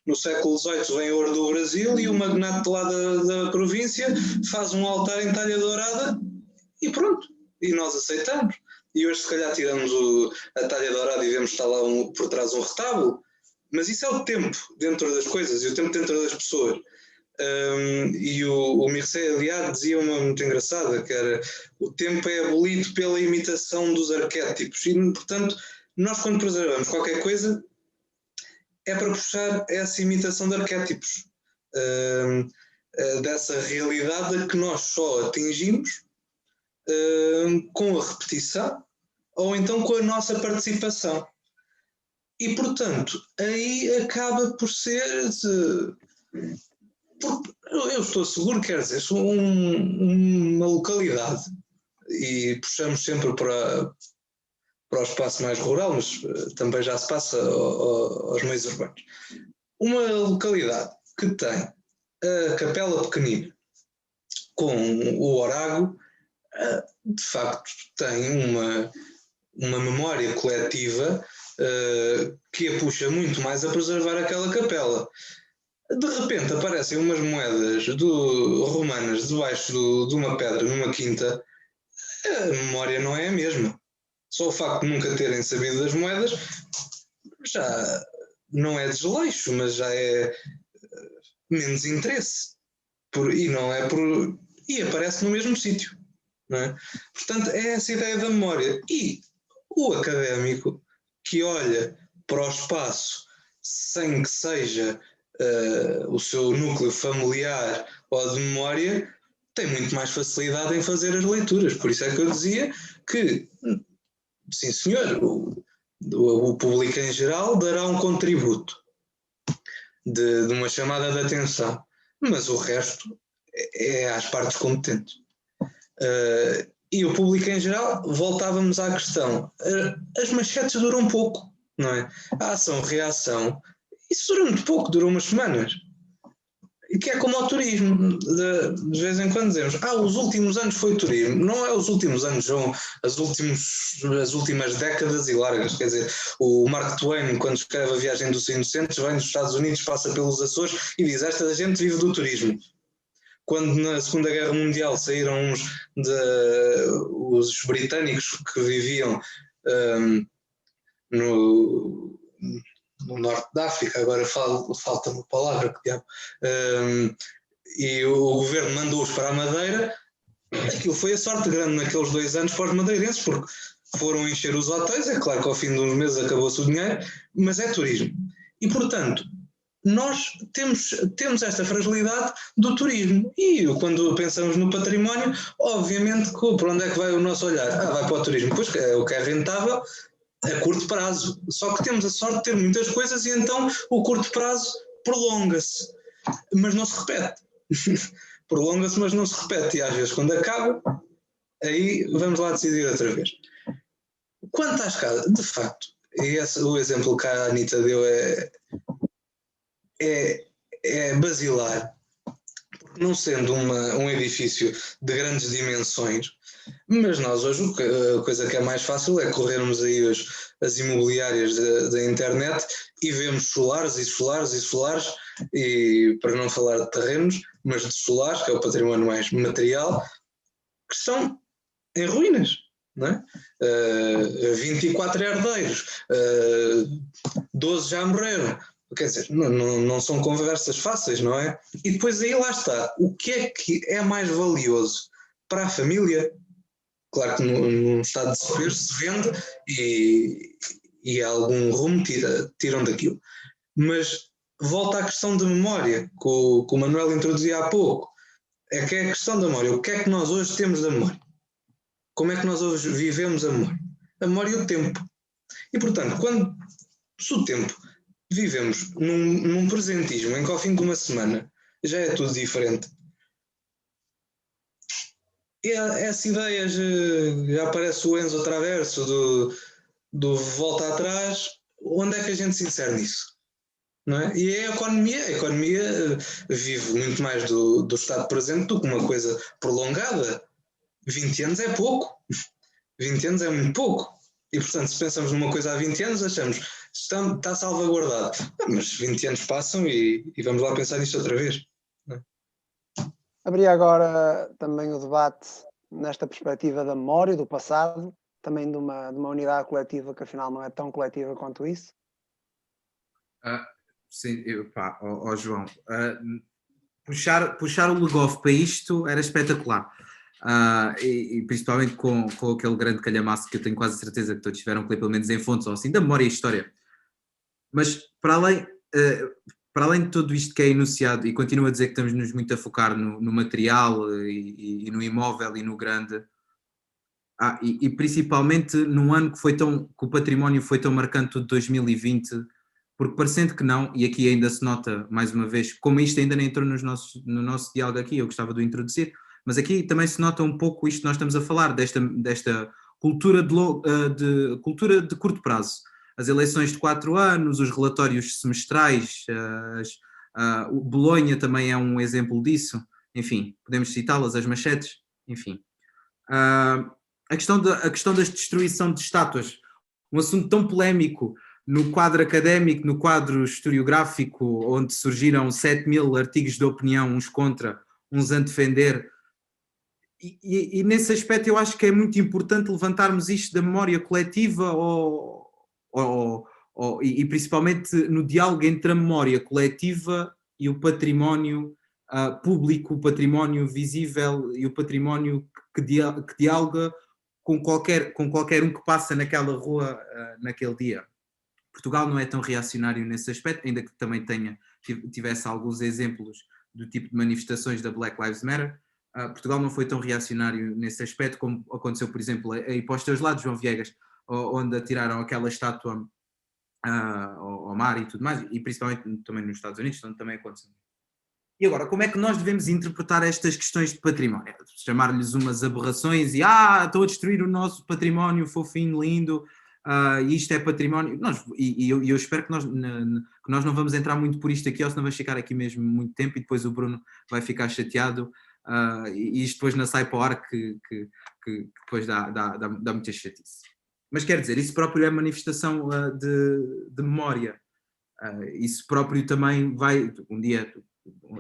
no século XVIII vem ouro do Brasil e o magnate lá da província faz um altar em talha dourada e pronto, e nós aceitamos. E hoje se calhar tiramos a talha dourada e vemos que está lá por trás um retábulo, mas isso é o tempo dentro das coisas e o tempo dentro das pessoas. E o Mircea Eliade dizia uma muito engraçada, que era: o tempo é abolido pela imitação dos arquétipos, e portanto nós, quando preservamos qualquer coisa, é para puxar essa imitação de arquétipos, dessa realidade que nós só atingimos com a repetição ou então com a nossa participação. E, portanto, aí acaba por ser... eu estou seguro, quer dizer, uma localidade, e puxamos sempre para o espaço mais rural, mas também já se passa aos meios urbanos. Uma localidade que tem a capela pequenina com o orago, de facto tem uma memória coletiva que a puxa muito mais a preservar aquela capela. De repente aparecem umas moedas romanas debaixo de uma pedra numa quinta, a memória não é a mesma. Só o facto de nunca terem sabido das moedas já não é desleixo, mas já é menos interesse. E aparece no mesmo sítio. Não é? Portanto, é essa ideia da memória. E o académico que olha para o espaço sem que seja o seu núcleo familiar ou de memória, tem muito mais facilidade em fazer as leituras. Por isso é que eu dizia que, sim senhor, o público em geral dará um contributo de uma chamada de atenção, mas o resto é às partes competentes. E o público em geral, voltávamos à questão, as manchetes duram pouco, não é? A ação-reação, isso dura muito pouco, dura umas semanas. E que é como ao turismo, de vez em quando dizemos, os últimos anos foi turismo. Não é os últimos anos, são as últimas décadas e largas. Quer dizer, o Mark Twain, quando escreve A Viagem dos Inocentes, vem dos Estados Unidos, passa pelos Açores e diz: esta gente vive do turismo. Quando na Segunda Guerra Mundial saíram os britânicos que viviam no norte da África, agora falta uma palavra, que diabo, e o governo mandou-os para a Madeira, aquilo foi a sorte grande naqueles 2 anos para os madeirenses, porque foram encher os hotéis, é claro que ao fim de uns meses acabou-se o dinheiro, mas é turismo. E, portanto, nós temos esta fragilidade do turismo, e quando pensamos no património, obviamente, para onde é que vai o nosso olhar? Vai para o turismo, pois é o que é rentável a curto prazo, só que temos a sorte de ter muitas coisas e então o curto prazo prolonga-se, mas não se repete. Prolonga-se, mas não se repete, e às vezes quando acaba, aí vamos lá decidir outra vez. Quanto às casas, de facto, e o exemplo que a Anita deu é basilar, porque não sendo um edifício de grandes dimensões, mas nós hoje a coisa que é mais fácil é corrermos aí as imobiliárias da internet e vemos solares e solares e solares, e para não falar de terrenos, mas de solares, que é o património mais material, que estão em ruínas, não é? 24 herdeiros, 12 já morreram. Quer dizer, não são conversas fáceis, não é? E depois aí lá está, o que é mais valioso para a família? Claro que num estado de desespero se vende e algum rumo tiram daquilo. Mas volta à questão da memória, que o Manuel introduzia há pouco. É que é a questão da memória. O que é que nós hoje temos da memória? Como é que nós hoje vivemos a memória? A memória e o tempo. E, portanto, se o tempo vivemos num presentismo em que ao fim de uma semana já é tudo diferente. E essa ideia, já aparece o Enzo Traverso do volta atrás, onde é que a gente se insere nisso? Não é? E a economia vive muito mais do estado presente do que uma coisa prolongada. 20 anos é pouco, 20 anos é muito pouco. E portanto, se pensamos numa coisa há 20 anos, achamos está salvaguardado. Mas 20 anos passam e vamos lá pensar nisto outra vez. Abria agora também o debate nesta perspectiva da memória, do passado, também de uma unidade coletiva que afinal não é tão coletiva quanto isso. Sim, João, puxar o Legoff para isto era espetacular. E principalmente com aquele grande calhamaço que eu tenho quase certeza que todos tiveram que ler pelo menos em fontes ou assim, da memória e história. Mas para além de tudo isto que é enunciado, e continuo a dizer que estamos-nos muito a focar no material e no imóvel e no grande, e principalmente num ano que o património foi tão marcante de 2020, porque parecendo que não, e aqui ainda se nota mais uma vez, como isto ainda nem entrou no nosso diálogo aqui, eu gostava de o introduzir, mas aqui também se nota um pouco isto que nós estamos a falar, desta cultura cultura de curto prazo. As eleições de 4 anos, os relatórios semestrais, o Bolonha também é um exemplo disso, enfim, podemos citá-las, as manchetes, enfim. A questão da destruição de estátuas, um assunto tão polémico no quadro académico, no quadro historiográfico, onde surgiram 7.000 artigos de opinião, uns contra, uns a defender, e nesse aspecto eu acho que é muito importante levantarmos isto da memória coletiva e principalmente no diálogo entre a memória coletiva e o património público, o património visível e o património que dialoga com qualquer um que passa naquela rua naquele dia. Portugal não é tão reacionário nesse aspecto, ainda que também tivesse alguns exemplos do tipo de manifestações da Black Lives Matter. Portugal não foi tão reacionário nesse aspecto como aconteceu, por exemplo, aí para os teus lados, João Viegas, onde atiraram aquela estátua ao mar e tudo mais, e principalmente também nos Estados Unidos, onde também aconteceu. E agora, como é que nós devemos interpretar estas questões de património? Chamar-lhes umas aberrações e estão a destruir o nosso património fofinho, lindo, e isto é património. Eu espero que nós não vamos entrar muito por isto aqui, ou senão vamos ficar aqui mesmo muito tempo e depois o Bruno vai ficar chateado, e isto depois não sai para o ar que depois dá muita chatice. Mas quer dizer, isso próprio é manifestação de memória. Isso próprio também vai, um dia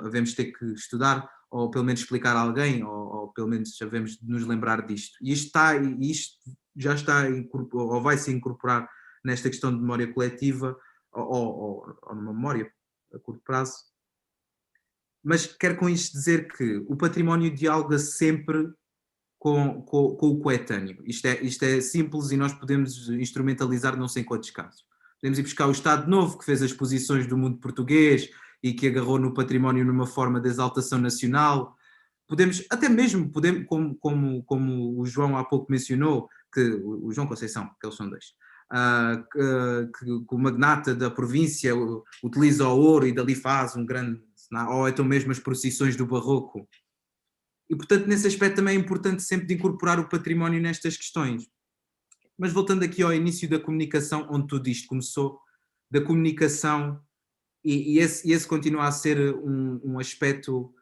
devemos ter que estudar, ou pelo menos explicar a alguém, ou pelo menos devemos nos lembrar disto. E isto já está, ou vai se incorporar nesta questão de memória coletiva, ou numa memória a curto prazo. Mas quero com isto dizer que o património dialoga sempre com o coetâneo. Isto é simples e nós podemos instrumentalizar não sei quantos casos. Podemos ir buscar o Estado Novo, que fez as exposições do mundo português e que agarrou no património numa forma de exaltação nacional. Podemos, até mesmo, como o João há pouco mencionou, que o João Conceição, que eles são dois, que o magnata da província utiliza o ouro e dali faz um grande, ou então mesmo as procissões do barroco. E, portanto, nesse aspecto também é importante sempre de incorporar o património nestas questões. Mas voltando aqui ao início da comunicação, onde tudo isto começou, da comunicação, e esse continua a ser um aspecto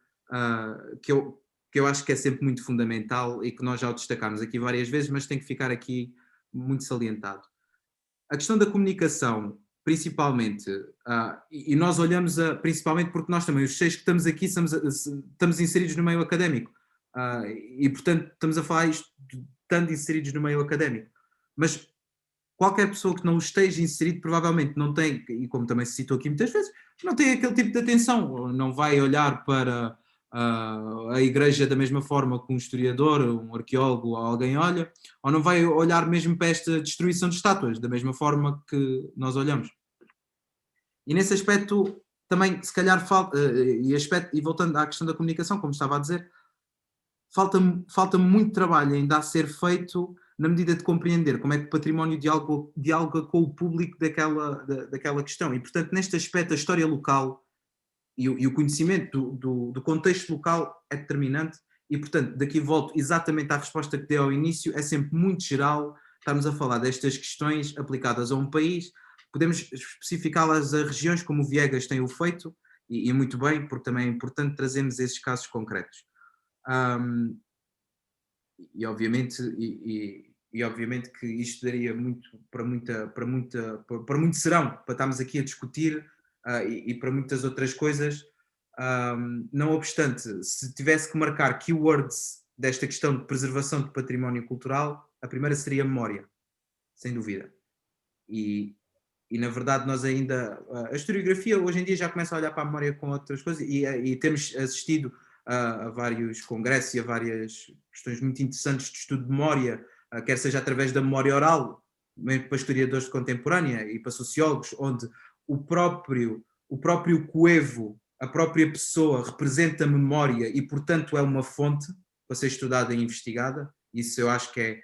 que eu acho que é sempre muito fundamental e que nós já o destacámos aqui várias vezes, mas tem que ficar aqui muito salientado. A questão da comunicação, principalmente, e nós olhamos principalmente porque nós também, os 6 que estamos aqui, estamos inseridos no meio académico, e portanto estamos a falar isto estando inseridos no meio académico, mas qualquer pessoa que não esteja inserido provavelmente não tem, e como também se citou aqui muitas vezes, não tem aquele tipo de atenção, não vai olhar para a igreja da mesma forma que um historiador, um arqueólogo ou alguém olha, ou não vai olhar mesmo para esta destruição de estátuas da mesma forma que nós olhamos. E nesse aspecto também, se calhar, falta, e voltando à questão da comunicação, como estava a dizer, falta muito trabalho ainda a ser feito na medida de compreender como é que o património dialoga com o público daquela questão. E, portanto, neste aspecto, a história local e o conhecimento do contexto local é determinante e, portanto, daqui volto exatamente à resposta que dei ao início, é sempre muito geral, estamos a falar destas questões aplicadas a um país, podemos especificá-las a regiões como o Viegas tem o feito, e muito bem, porque também é importante trazermos esses casos concretos. E obviamente que isto daria muito para muito serão, para estarmos aqui a discutir e para muitas outras coisas. Não obstante, se tivesse que marcar keywords desta questão de preservação do património cultural, a primeira seria memória, sem dúvida. E na verdade nós ainda, a historiografia hoje em dia já começa a olhar para a memória com outras coisas e temos assistido a vários congressos e a várias questões muito interessantes de estudo de memória, quer seja através da memória oral, mesmo para historiadores de contemporânea e para sociólogos, onde o próprio coevo, a própria pessoa representa a memória e portanto é uma fonte para ser estudada e investigada. Isso eu acho que é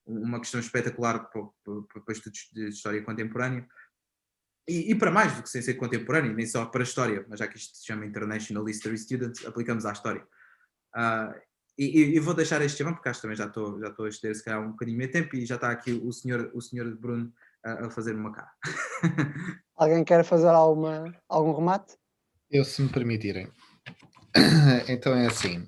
uma questão espetacular para estudos de história contemporânea. E para mais do que sem ser contemporâneo, nem só para a história, mas já que isto se chama International History Students, aplicamos à história. E vou deixar este tema, porque acho que também já estou a exceder se calhar um bocadinho meu tempo e já está aqui o senhor Bruno a fazer-me uma cara. Alguém quer fazer algum remate? Eu, se me permitirem. Então é assim.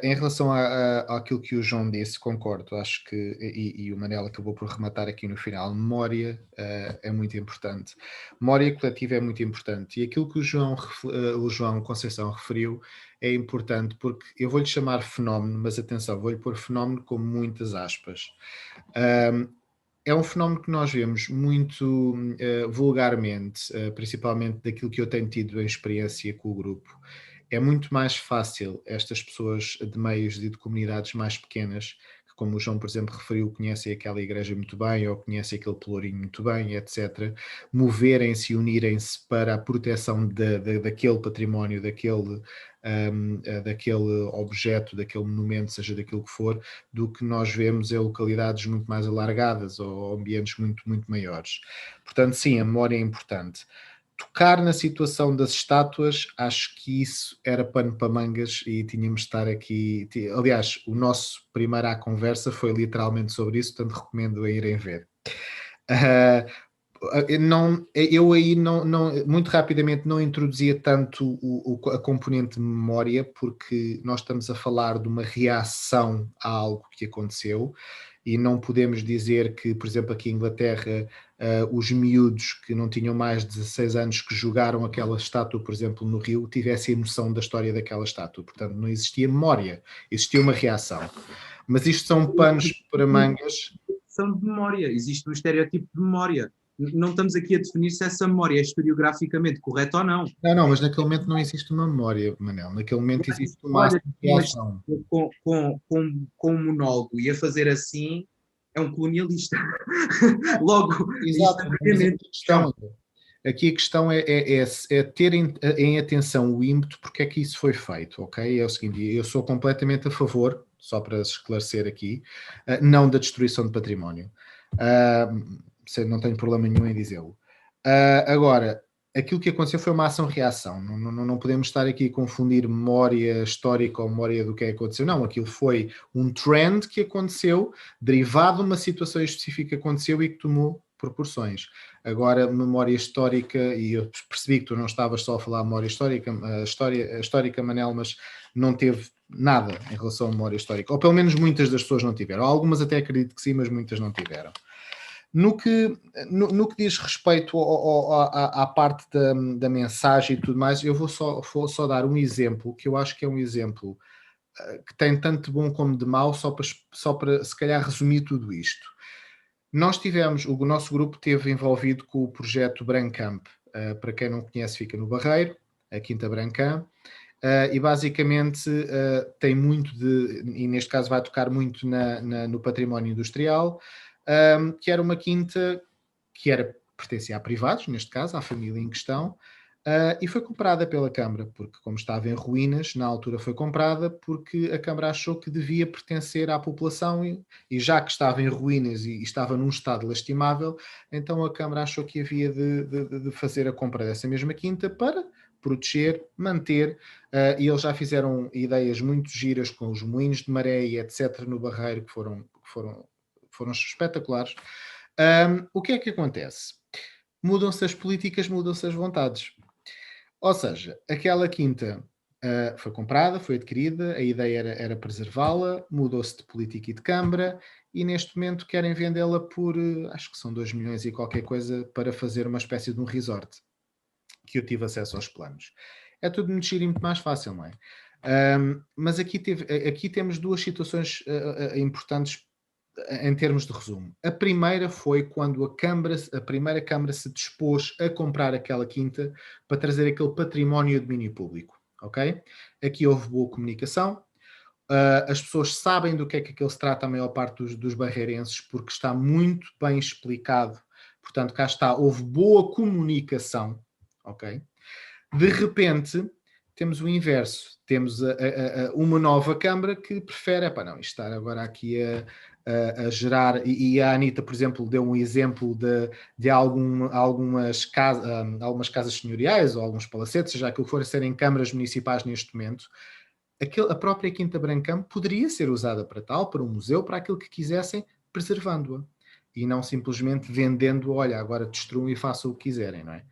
Em relação àquilo que o João disse, concordo, acho que, e o Manel acabou por rematar aqui no final, memória é muito importante. Memória coletiva é muito importante. E aquilo que o João Conceição referiu é importante porque eu vou-lhe chamar fenómeno, mas atenção, vou-lhe pôr fenómeno com muitas aspas. É um fenómeno que nós vemos muito vulgarmente, principalmente daquilo que eu tenho tido em experiência com o grupo. É muito mais fácil estas pessoas de meios e de comunidades mais pequenas, que como o João, por exemplo, referiu, conhecem aquela igreja muito bem ou conhecem aquele pelourinho muito bem, etc., moverem-se e unirem-se para a proteção daquele património, daquele objeto, daquele monumento, seja daquilo que for, do que nós vemos em localidades muito mais alargadas ou ambientes muito, muito maiores. Portanto, sim, a memória é importante. Tocar na situação das estátuas, acho que isso era pano para mangas e tínhamos de estar aqui. Aliás, o nosso primeiro à conversa foi literalmente sobre isso, portanto recomendo a irem ver. Eu aí muito rapidamente não introduzia tanto a componente de memória, porque nós estamos a falar de uma reação a algo que aconteceu e não podemos dizer que, por exemplo, aqui em Inglaterra, os miúdos que não tinham mais de 16 anos que jogaram aquela estátua, por exemplo, no Rio, tivessem a noção da história daquela estátua. Portanto, não existia memória, existia uma reação. Mas isto são panos para mangas. São de memória, existe um estereótipo de memória. Não estamos aqui a definir se essa memória é historiograficamente correta ou não. Não, mas naquele momento não existe uma memória, Manel. Naquele momento existe uma reação. Com um monólogo e a fazer assim é um colonialista. Logo, exatamente. Aqui a questão é ter em atenção o ímpeto, porque é que isso foi feito, ok? É o seguinte, eu sou completamente a favor, só para esclarecer aqui, não da destruição de património. Não tenho problema nenhum em dizê-lo. Agora, aquilo que aconteceu foi uma ação-reação. Não podemos estar aqui a confundir memória histórica ou memória do que aconteceu. Não, aquilo foi um trend que aconteceu, derivado de uma situação específica que aconteceu e que tomou proporções. Agora, memória histórica, e eu percebi que tu não estavas só a falar de memória histórica, histórica, Manel, mas não teve nada em relação à memória histórica. Ou pelo menos muitas das pessoas não tiveram. Algumas até acredito que sim, mas muitas não tiveram. No que diz respeito à parte da mensagem e tudo mais, eu vou só dar um exemplo, que eu acho que é um exemplo que tem tanto de bom como de mau, só para se calhar resumir tudo isto. O nosso grupo esteve envolvido com o projeto Brancamp. Para quem não conhece, fica no Barreiro, a Quinta Brancamp. E basicamente tem muito e neste caso vai tocar muito no património industrial, que era uma quinta que pertencia a privados, neste caso, à família em questão, e foi comprada pela Câmara, porque como estava em ruínas, na altura foi comprada porque a Câmara achou que devia pertencer à população e já que estava em ruínas e estava num estado lastimável, então a Câmara achou que havia de fazer a compra dessa mesma quinta para proteger, manter, e eles já fizeram ideias muito giras com os moinhos de maré e etc. no Barreiro, que foram espetaculares. O que é que acontece? Mudam-se as políticas, mudam-se as vontades. Ou seja, aquela quinta foi comprada, foi adquirida, a ideia era preservá-la, mudou-se de política e de câmara, e neste momento querem vendê-la por, acho que são 2 milhões e qualquer coisa, para fazer uma espécie de um resort, que eu tive acesso aos planos. É tudo muito giro e muito mais fácil, não é? Mas aqui temos duas situações importantes em termos de resumo. A primeira foi quando a primeira Câmara se dispôs a comprar aquela quinta para trazer aquele património a domínio público, ok? Aqui houve boa comunicação, as pessoas sabem do que é que aquilo se trata, a maior parte dos barreirenses, porque está muito bem explicado, portanto cá está, houve boa comunicação, ok? De repente temos o inverso, temos uma nova Câmara que prefere, não, isto estar agora aqui a gerar, e a Anita, por exemplo, deu um exemplo de algumas casas senhoriais ou alguns palacetes, seja aquilo que for, a serem câmaras municipais neste momento. A própria Quinta Brancamp poderia ser usada para tal, para um museu, para aquilo que quisessem, preservando-a. E não simplesmente vendendo, olha, agora destruam e façam o que quiserem, não é?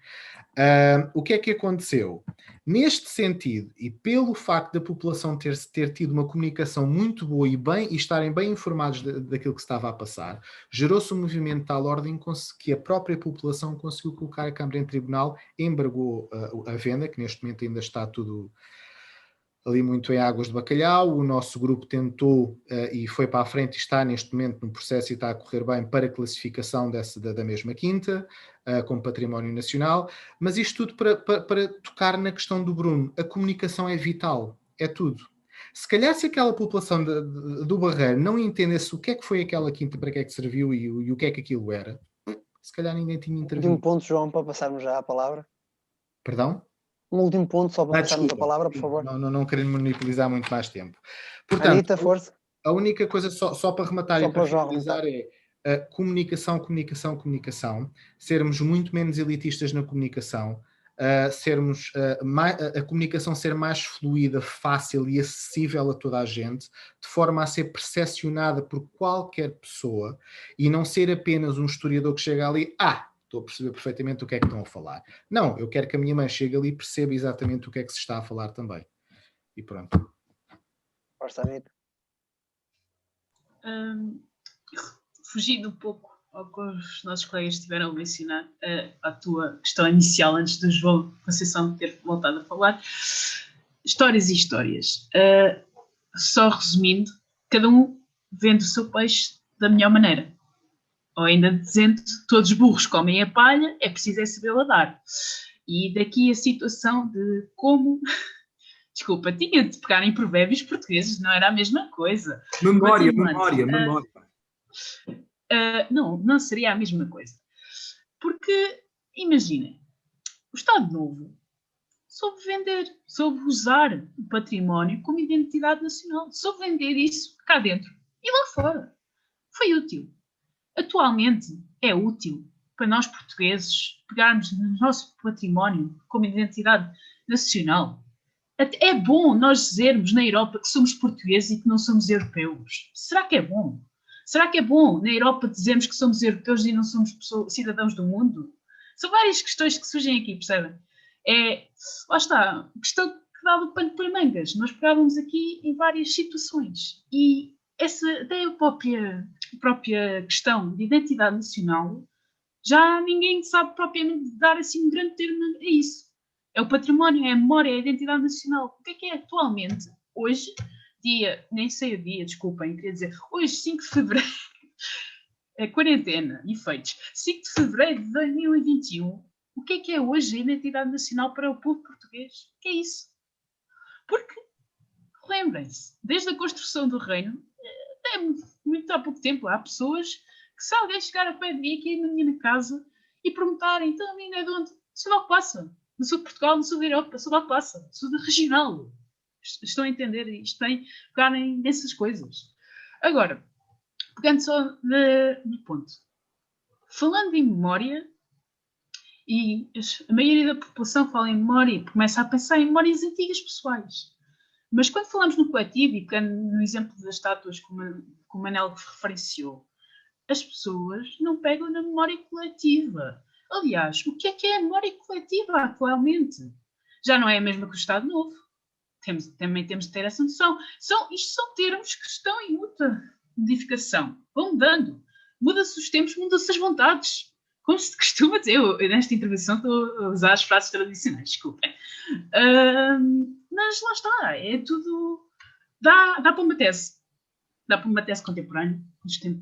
O que é que aconteceu? Neste sentido, e pelo facto da população ter tido uma comunicação muito boa e estarem bem informados daquilo que se estava a passar, gerou-se um movimento de tal ordem que a própria população conseguiu colocar a Câmara em tribunal, embargou a venda, que neste momento ainda está tudo ali muito em águas de bacalhau. O nosso grupo tentou e foi para a frente e está neste momento no processo e está a correr bem para a classificação da mesma quinta, como património nacional, mas isto tudo para tocar na questão do Bruno. A comunicação é vital, é tudo. Se calhar se aquela população do Barreiro não entendesse o que é que foi aquela quinta, para que é que serviu e o que é que aquilo era, se calhar ninguém tinha intervido. De um ponto, João, para passarmos já a palavra. Perdão? Um último ponto, só para passarmos a palavra, por favor. Não querendo monopolizar muito mais tempo. Portanto, Anita, força. A única coisa, só para rematar só e para finalizar, é comunicação. Sermos muito menos elitistas na comunicação, a comunicação ser mais fluida, fácil e acessível a toda a gente, de forma a ser percepcionada por qualquer pessoa e não ser apenas um historiador que chega ali, estou a perceber perfeitamente o que é que estão a falar. Não, eu quero que a minha mãe chegue ali e perceba exatamente o que é que se está a falar também. E pronto. Força, Anita. Fugindo um pouco ao que os nossos colegas estiveram a mencionar, a tua questão inicial, antes do João Conceição ter voltado a falar, histórias e histórias. Só resumindo, cada um vende o seu peixe da melhor maneira. Ou ainda dizendo, todos os burros comem a palha, é preciso é saber ladar. E daqui a situação de como... Desculpa, tinha de pegar em provérbios portugueses, não era a mesma coisa. Memória. Não seria a mesma coisa. Porque, imaginem, o Estado Novo soube vender, soube usar o património como identidade nacional, soube vender isso cá dentro e lá fora. Foi útil. Atualmente é útil para nós portugueses pegarmos no nosso património como identidade nacional. É bom nós dizermos na Europa que somos portugueses e que não somos europeus. Será que é bom? Será que é bom na Europa dizermos que somos europeus e não somos cidadãos do mundo? São várias questões que surgem aqui, percebem? Lá está, questão que dava pano para mangas. Nós pegávamos aqui em várias situações. E essa até a própria questão de identidade nacional, já ninguém sabe propriamente dar assim um grande termo a isso. É o património, é a memória, é a identidade nacional. O que é atualmente? Hoje, nem sei o dia, desculpem, queria dizer, hoje, 5 de fevereiro, quarentena, efeitos, 5 de fevereiro de 2021, o que é hoje a identidade nacional para o povo português? O que é isso? Porque, lembrem-se, desde a construção do reino, até muito há pouco tempo, há pessoas que se alguém chegar a pé de mim aqui na minha casa e perguntarem, então a minha é de onde? Sou de Alcobaça, no sul de Portugal, no sul da Europa, sou de Alcobaça, sou de regional. Estão a entender? Isto tem que pegarem nessas coisas. Agora, pegando só no ponto. Falando em memória, E a maioria da população fala em memória e começa a pensar em memórias antigas pessoais. Mas quando falamos no coletivo, e no exemplo das estátuas como o Manel referenciou, as pessoas não pegam na memória coletiva. Aliás, o que é a memória coletiva atualmente? Já não é a mesma que o Estado Novo. Também temos de ter essa noção. Isto são termos que estão em muita modificação. Vão mudando. Muda-se os tempos, mudam-se as vontades. Como se costuma dizer, eu nesta intervenção estou a usar as frases tradicionais, desculpem. Mas lá está, é tudo... Dá para uma tese. Dá para uma tese contemporânea,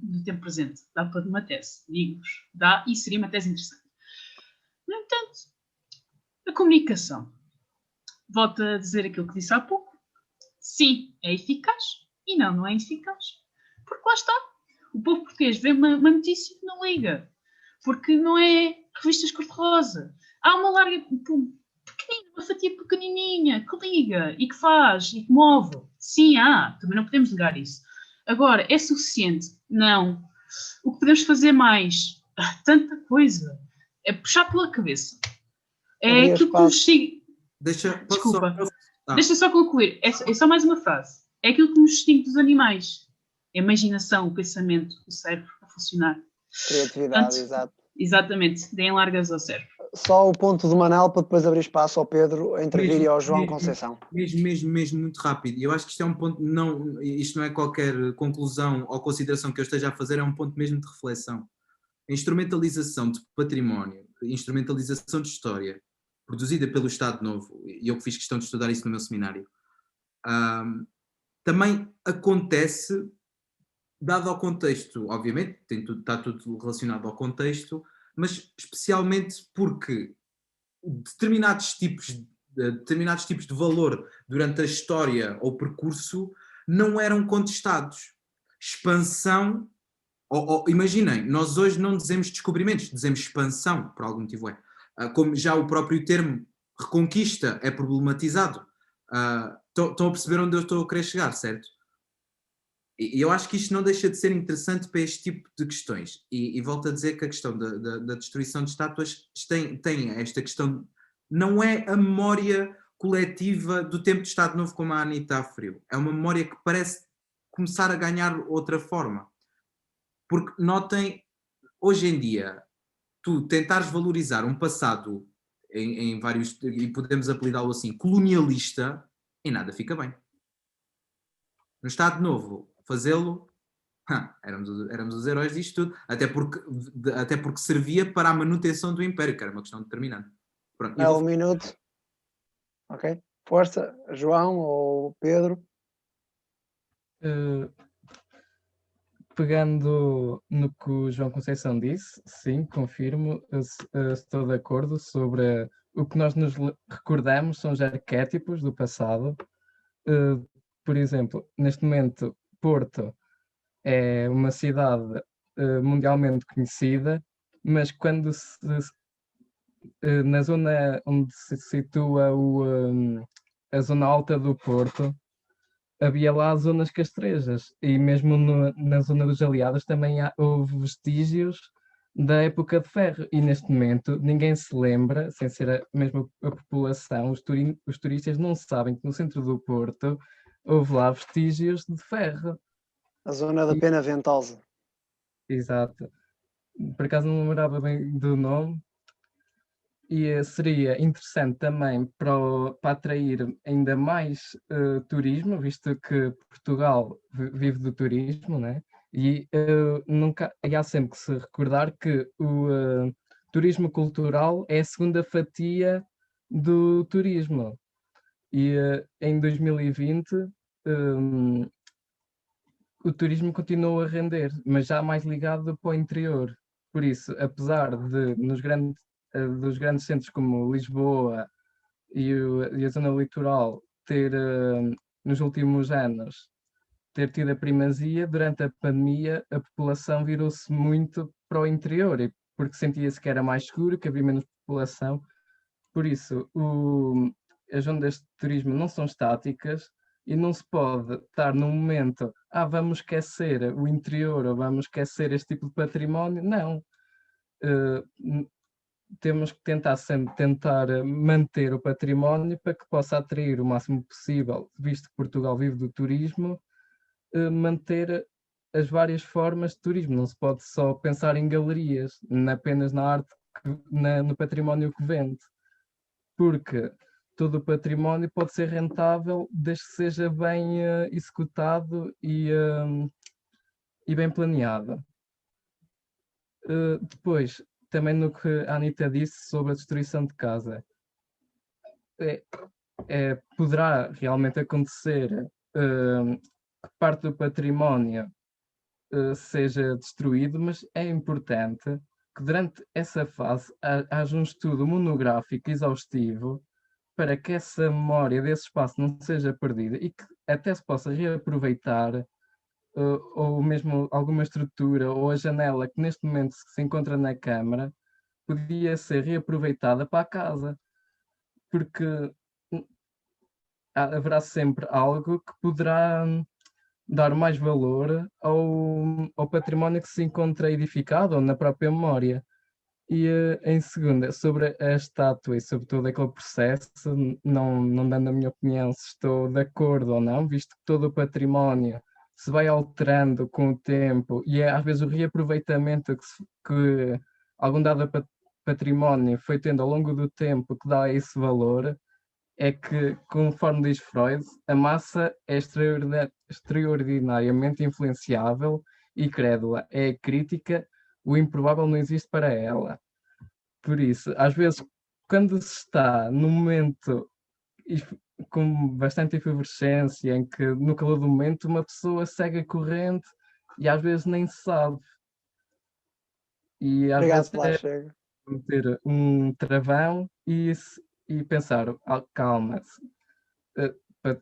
no tempo presente. Dá para uma tese, digo-vos. Dá, e seria uma tese interessante. No entanto, a comunicação. Volto a dizer aquilo que disse há pouco. Sim, é eficaz. E não é eficaz. Porque lá está. O povo português vê uma notícia que não liga. Porque não é revistas cor-de-rosa. Há uma larga, pequenina, uma fatia pequenininha que liga e que faz e que move. Sim, também não podemos negar isso. Agora, é suficiente? Não. O que podemos fazer mais? Tanta coisa. É puxar pela cabeça. É aquilo que nos distingue. Desculpa. Deixa só concluir. É só mais uma frase. É aquilo que nos distingue dos animais. A imaginação, o pensamento, o cérebro a funcionar. Criatividade, exato. Exatamente, deem largas ao cérebro. Só o ponto do Manel para depois abrir espaço ao Pedro a intervir e ao João Conceição. Mesmo muito rápido. E eu acho que isto é um ponto, isto não é qualquer conclusão ou consideração que eu esteja a fazer, é um ponto mesmo de reflexão. A instrumentalização de património, a instrumentalização de história, produzida pelo Estado Novo, e eu que fiz questão de estudar isso no meu seminário, também acontece dado ao contexto, obviamente, está tudo relacionado ao contexto, mas especialmente porque determinados tipos de valor durante a história ou percurso não eram contestados. Expansão, imaginem, nós hoje não dizemos descobrimentos, dizemos expansão, por algum motivo é. Como já o próprio termo reconquista é problematizado. Estão a perceber onde eu estou a querer chegar, certo? E eu acho que isto não deixa de ser interessante para este tipo de questões. E volto a dizer que a questão da destruição de estátuas tem esta questão, não é a memória coletiva do tempo de Estado Novo como a Anita referiu. É uma memória que parece começar a ganhar outra forma. Porque notem, hoje em dia, tu tentares valorizar um passado em vários, e podemos apelidá-lo assim, colonialista, em nada fica bem. No Estado Novo, fazê-lo, éramos os heróis disto tudo, até porque servia para a manutenção do Império, que era uma questão determinante. Pronto, um minuto. Ok. Força, João ou Pedro. Pegando no que o João Conceição disse, sim, confirmo, estou de acordo sobre o que nós nos recordamos são os arquétipos do passado. Por exemplo, neste momento, Porto é uma cidade mundialmente conhecida, mas quando na zona onde se situa a zona alta do Porto, havia lá zonas castrejas, e mesmo na zona dos Aliados também houve vestígios da época de ferro, e neste momento ninguém se lembra, sem ser mesmo a população, os turistas não sabem que no centro do Porto houve lá vestígios de ferro. A zona da Pena Ventosa. Exato. Por acaso não me lembrava bem do nome. E seria interessante também para atrair ainda mais turismo, visto que Portugal vive do turismo, né? E há sempre que se recordar que o turismo cultural é a segunda fatia do turismo. E em 2020 o turismo continua a render, mas já mais ligado para o interior. Por isso, apesar de dos grandes centros como Lisboa e a zona litoral ter, nos últimos anos, ter tido a primazia, durante a pandemia a população virou-se muito para o interior, porque sentia-se que era mais seguro, que havia menos população. Por isso, as ondas de turismo não são estáticas e não se pode estar num momento, vamos esquecer o interior ou vamos esquecer este tipo de património. Não. temos que tentar manter o património para que possa atrair o máximo possível, visto que Portugal vive do turismo, manter as várias formas de turismo. Não se pode só pensar em galerias, apenas na arte, no património que vende, porque todo o património pode ser rentável desde que seja bem executado e bem planeado. Depois, também no que a Anita disse sobre a destruição de casa, poderá realmente acontecer que parte do património seja destruído, mas é importante que durante essa fase haja um estudo monográfico exaustivo para que essa memória desse espaço não seja perdida e que até se possa reaproveitar, ou mesmo alguma estrutura ou a janela que neste momento se encontra na Câmara podia ser reaproveitada para a casa, porque haverá sempre algo que poderá dar mais valor ao património que se encontra edificado ou na própria memória. E em segunda, sobre a estátua e sobre todo aquele processo, não dando a minha opinião se estou de acordo ou não, visto que todo o património se vai alterando com o tempo e é às vezes o reaproveitamento que algum dado património foi tendo ao longo do tempo que dá esse valor, é que, conforme diz Freud, a massa é extraordinariamente influenciável e crédula, é crítica, o improvável não existe para ela. Por isso, às vezes, quando se está num momento com bastante efervescência, em que no calor do momento uma pessoa segue a corrente e às vezes nem se sabe. E às vezes é ter um travão e pensar, calma-se,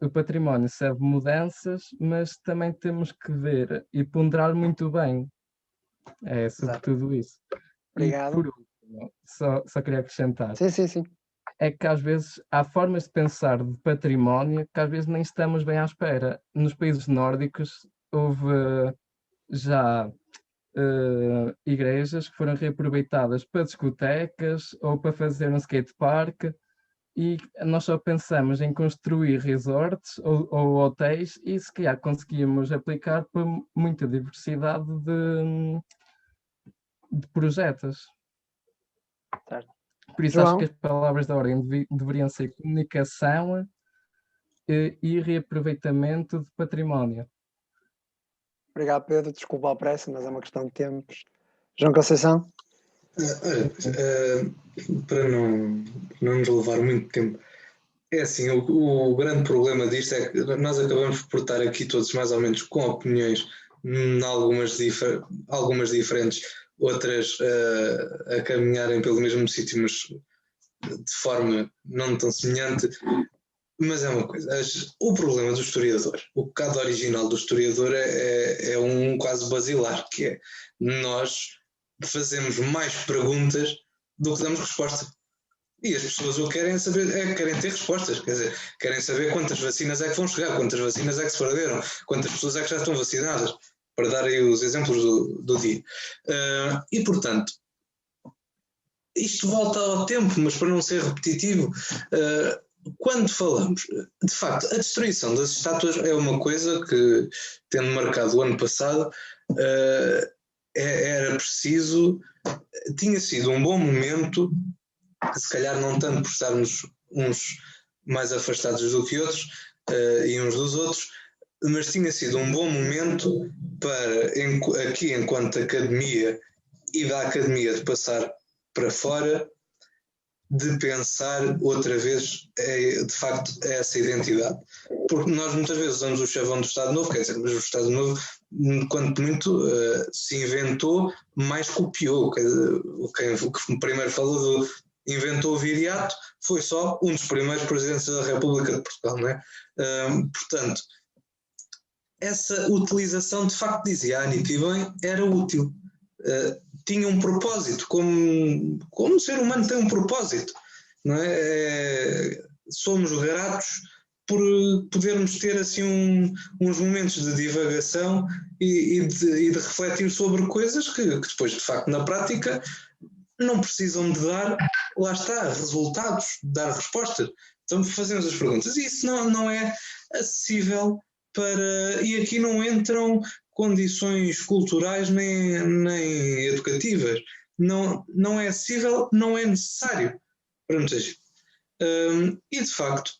o património serve mudanças, mas também temos que ver e ponderar muito bem. É sobretudo isso. Obrigado. E por último, só queria acrescentar. Sim. É que às vezes há formas de pensar de património que às vezes nem estamos bem à espera. Nos países nórdicos houve já igrejas que foram reaproveitadas para discotecas ou para fazer um skatepark, e nós só pensamos em construir resorts ou hotéis e se calhar conseguimos aplicar para muita diversidade de projetos. Certo. Por isso acho que as palavras da ordem deveriam ser comunicação e reaproveitamento de património. Obrigado, Pedro. Desculpa a pressa, mas é uma questão de tempos. João Conceição? Para não nos levar muito tempo, é assim, o grande problema disto é que nós acabamos por estar aqui todos mais ou menos com opiniões, algumas diferentes, outras a caminharem pelo mesmo sítio, mas de forma não tão semelhante. Mas é uma coisa, o problema do historiador, o pecado original do historiador é um quase basilar, que é nós fazemos mais perguntas do que damos resposta. E as pessoas o que querem saber querem ter respostas, quer dizer, querem saber quantas vacinas é que vão chegar, quantas vacinas é que se perderam, quantas pessoas é que já estão vacinadas, para dar aí os exemplos do dia. E portanto, isto volta ao tempo, mas para não ser repetitivo, quando falamos, de facto, a destruição das estátuas é uma coisa que, tendo marcado o ano passado, era preciso, tinha sido um bom momento, se calhar não tanto por estarmos uns mais afastados do que outros e uns dos outros, mas tinha sido um bom momento para, aqui enquanto academia e da academia de passar para fora, de pensar outra vez, de facto, essa identidade. Porque nós muitas vezes usamos o chavão do Estado Novo, quer dizer, mas o Estado Novo, quanto muito, se inventou, mais copiou. Quer dizer, o que primeiro falou inventou o viriato, foi só um dos primeiros presidentes da República de Portugal, não é? Portanto, essa utilização, de facto, dizia a Anita e bem, era útil. Tinha um propósito, como o ser humano tem um propósito, não é? Somos gratos por podermos ter assim uns momentos de divagação e de refletir sobre coisas que depois, de facto, na prática, não precisam de dar, lá está, resultados, de dar respostas. Então fazemos as perguntas. E isso não é acessível para... E aqui não entram condições culturais nem educativas. Não é acessível, não é necessário para muita gente. E de facto,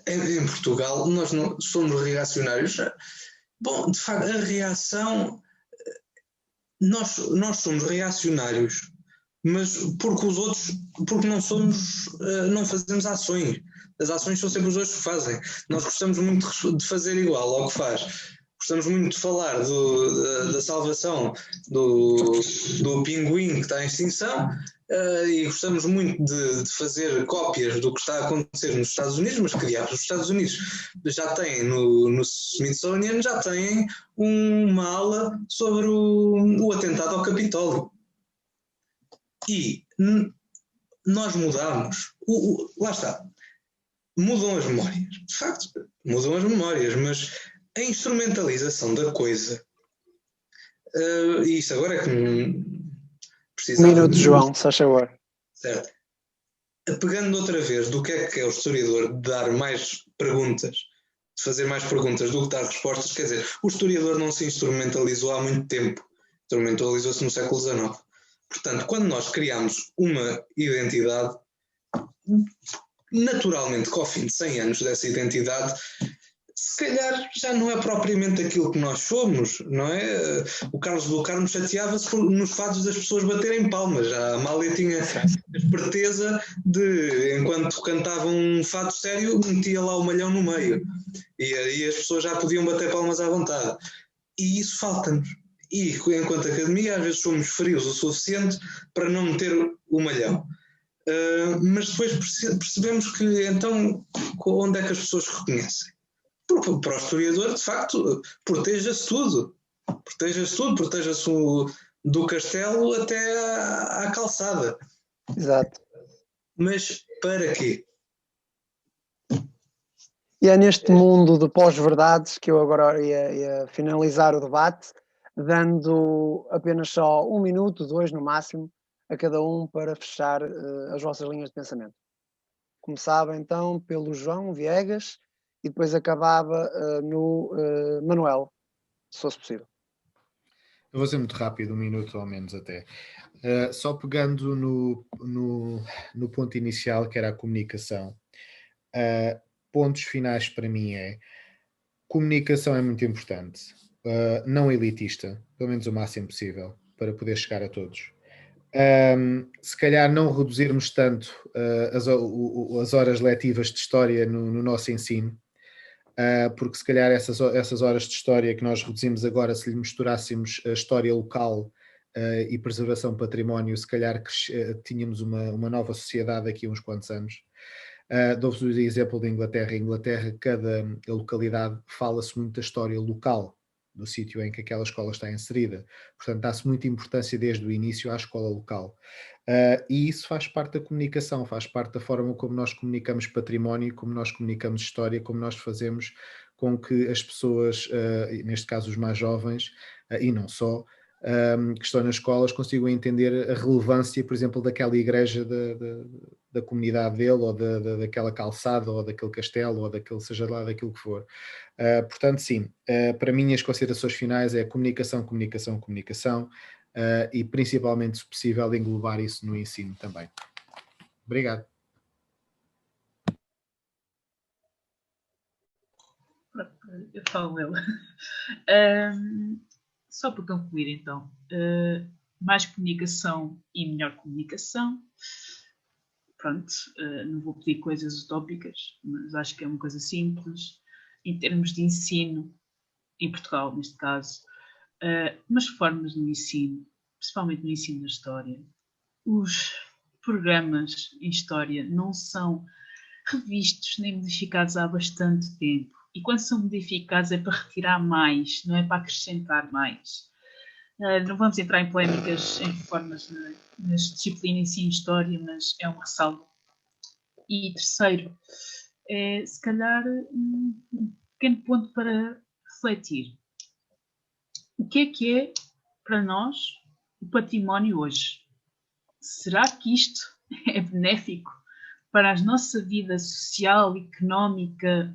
em Portugal, nós não somos reacionários. Bom, de facto, a reação... Nós somos reacionários, mas porque não fazemos ações. As ações são sempre os outros que fazem. Nós gostamos muito de fazer igual ao que faz. Gostamos muito de falar da salvação do pinguim que está em extinção, e gostamos muito de fazer cópias do que está a acontecer nos Estados Unidos, mas que diabos, os Estados Unidos já têm no Smithsonian, já têm uma ala sobre o atentado ao Capitólio. E nós mudamos. Lá está. Mudam as memórias. De facto, mudam as memórias, mas a instrumentalização da coisa, e isto agora é que precisava... Minuto, João, se faz favor. Certo. Pegando outra vez do que é o historiador, de dar mais perguntas, de fazer mais perguntas do que dar respostas, quer dizer, o historiador não se instrumentalizou há muito tempo, instrumentalizou-se no século XIX. Portanto, quando nós criamos uma identidade, naturalmente que ao fim de 100 anos dessa identidade, se calhar já não é propriamente aquilo que nós somos, não é? O Carlos do Carmo chateava-se nos fados das pessoas baterem palmas. Já a Amália tinha a esperteza de, enquanto cantavam um fado sério, metia lá o malhão no meio. E aí as pessoas já podiam bater palmas à vontade. E isso falta-nos. E, enquanto academia, às vezes somos frios o suficiente para não meter o malhão. Mas depois percebemos que, então, onde é que as pessoas reconhecem? Porque para o historiador, de facto, proteja-se tudo. Proteja-se do castelo até à calçada. Exato. Mas para quê? E é neste mundo de pós-verdades que eu agora ia finalizar o debate, dando apenas só 1 minuto, 2 no máximo, a cada um para fechar as vossas linhas de pensamento. Começava então pelo João Viegas e depois acabava no Manuel, se fosse possível. Eu vou ser muito rápido, 1 minuto ou menos até. Só pegando no ponto inicial, que era a comunicação. Pontos finais para mim comunicação é muito importante. Não elitista, pelo menos o máximo possível, para poder chegar a todos. Se calhar não reduzirmos tanto as horas letivas de história no nosso ensino, porque se calhar essas horas de história que nós reduzimos agora, se lhe misturássemos a história local e preservação do património, se calhar tínhamos uma nova sociedade daqui a uns quantos anos. Dou-vos o exemplo da Inglaterra. Em Inglaterra, cada localidade fala-se muito da história local do sítio em que aquela escola está inserida. Portanto, dá-se muita importância desde o início à escola local. E isso faz parte da comunicação, faz parte da forma como nós comunicamos património, como nós comunicamos história, como nós fazemos com que as pessoas, neste caso os mais jovens, e não só, que estão nas escolas, consigam entender a relevância, por exemplo, daquela igreja da comunidade dele, ou daquela calçada, ou daquele castelo, ou daquele, seja lá daquilo que for. Portanto, sim, para mim as considerações finais é comunicação, comunicação, comunicação, e principalmente, se possível, englobar isso no ensino também. Obrigado. Eu falo eu. Só para concluir, então, mais comunicação e melhor comunicação. Pronto, não vou pedir coisas utópicas, mas acho que é uma coisa simples. Em termos de ensino, em Portugal, neste caso, mas formas no ensino, principalmente no ensino da história, os programas em história não são revistos nem modificados há bastante tempo. E quando são modificados é para retirar mais, não é para acrescentar mais. Não vamos entrar em polémicas em reformas nas disciplinas de ensino de história, mas é um ressalvo. E terceiro, se calhar um pequeno ponto para refletir. O que é para nós o património hoje? será que isto é benéfico para a nossa vida social, económica,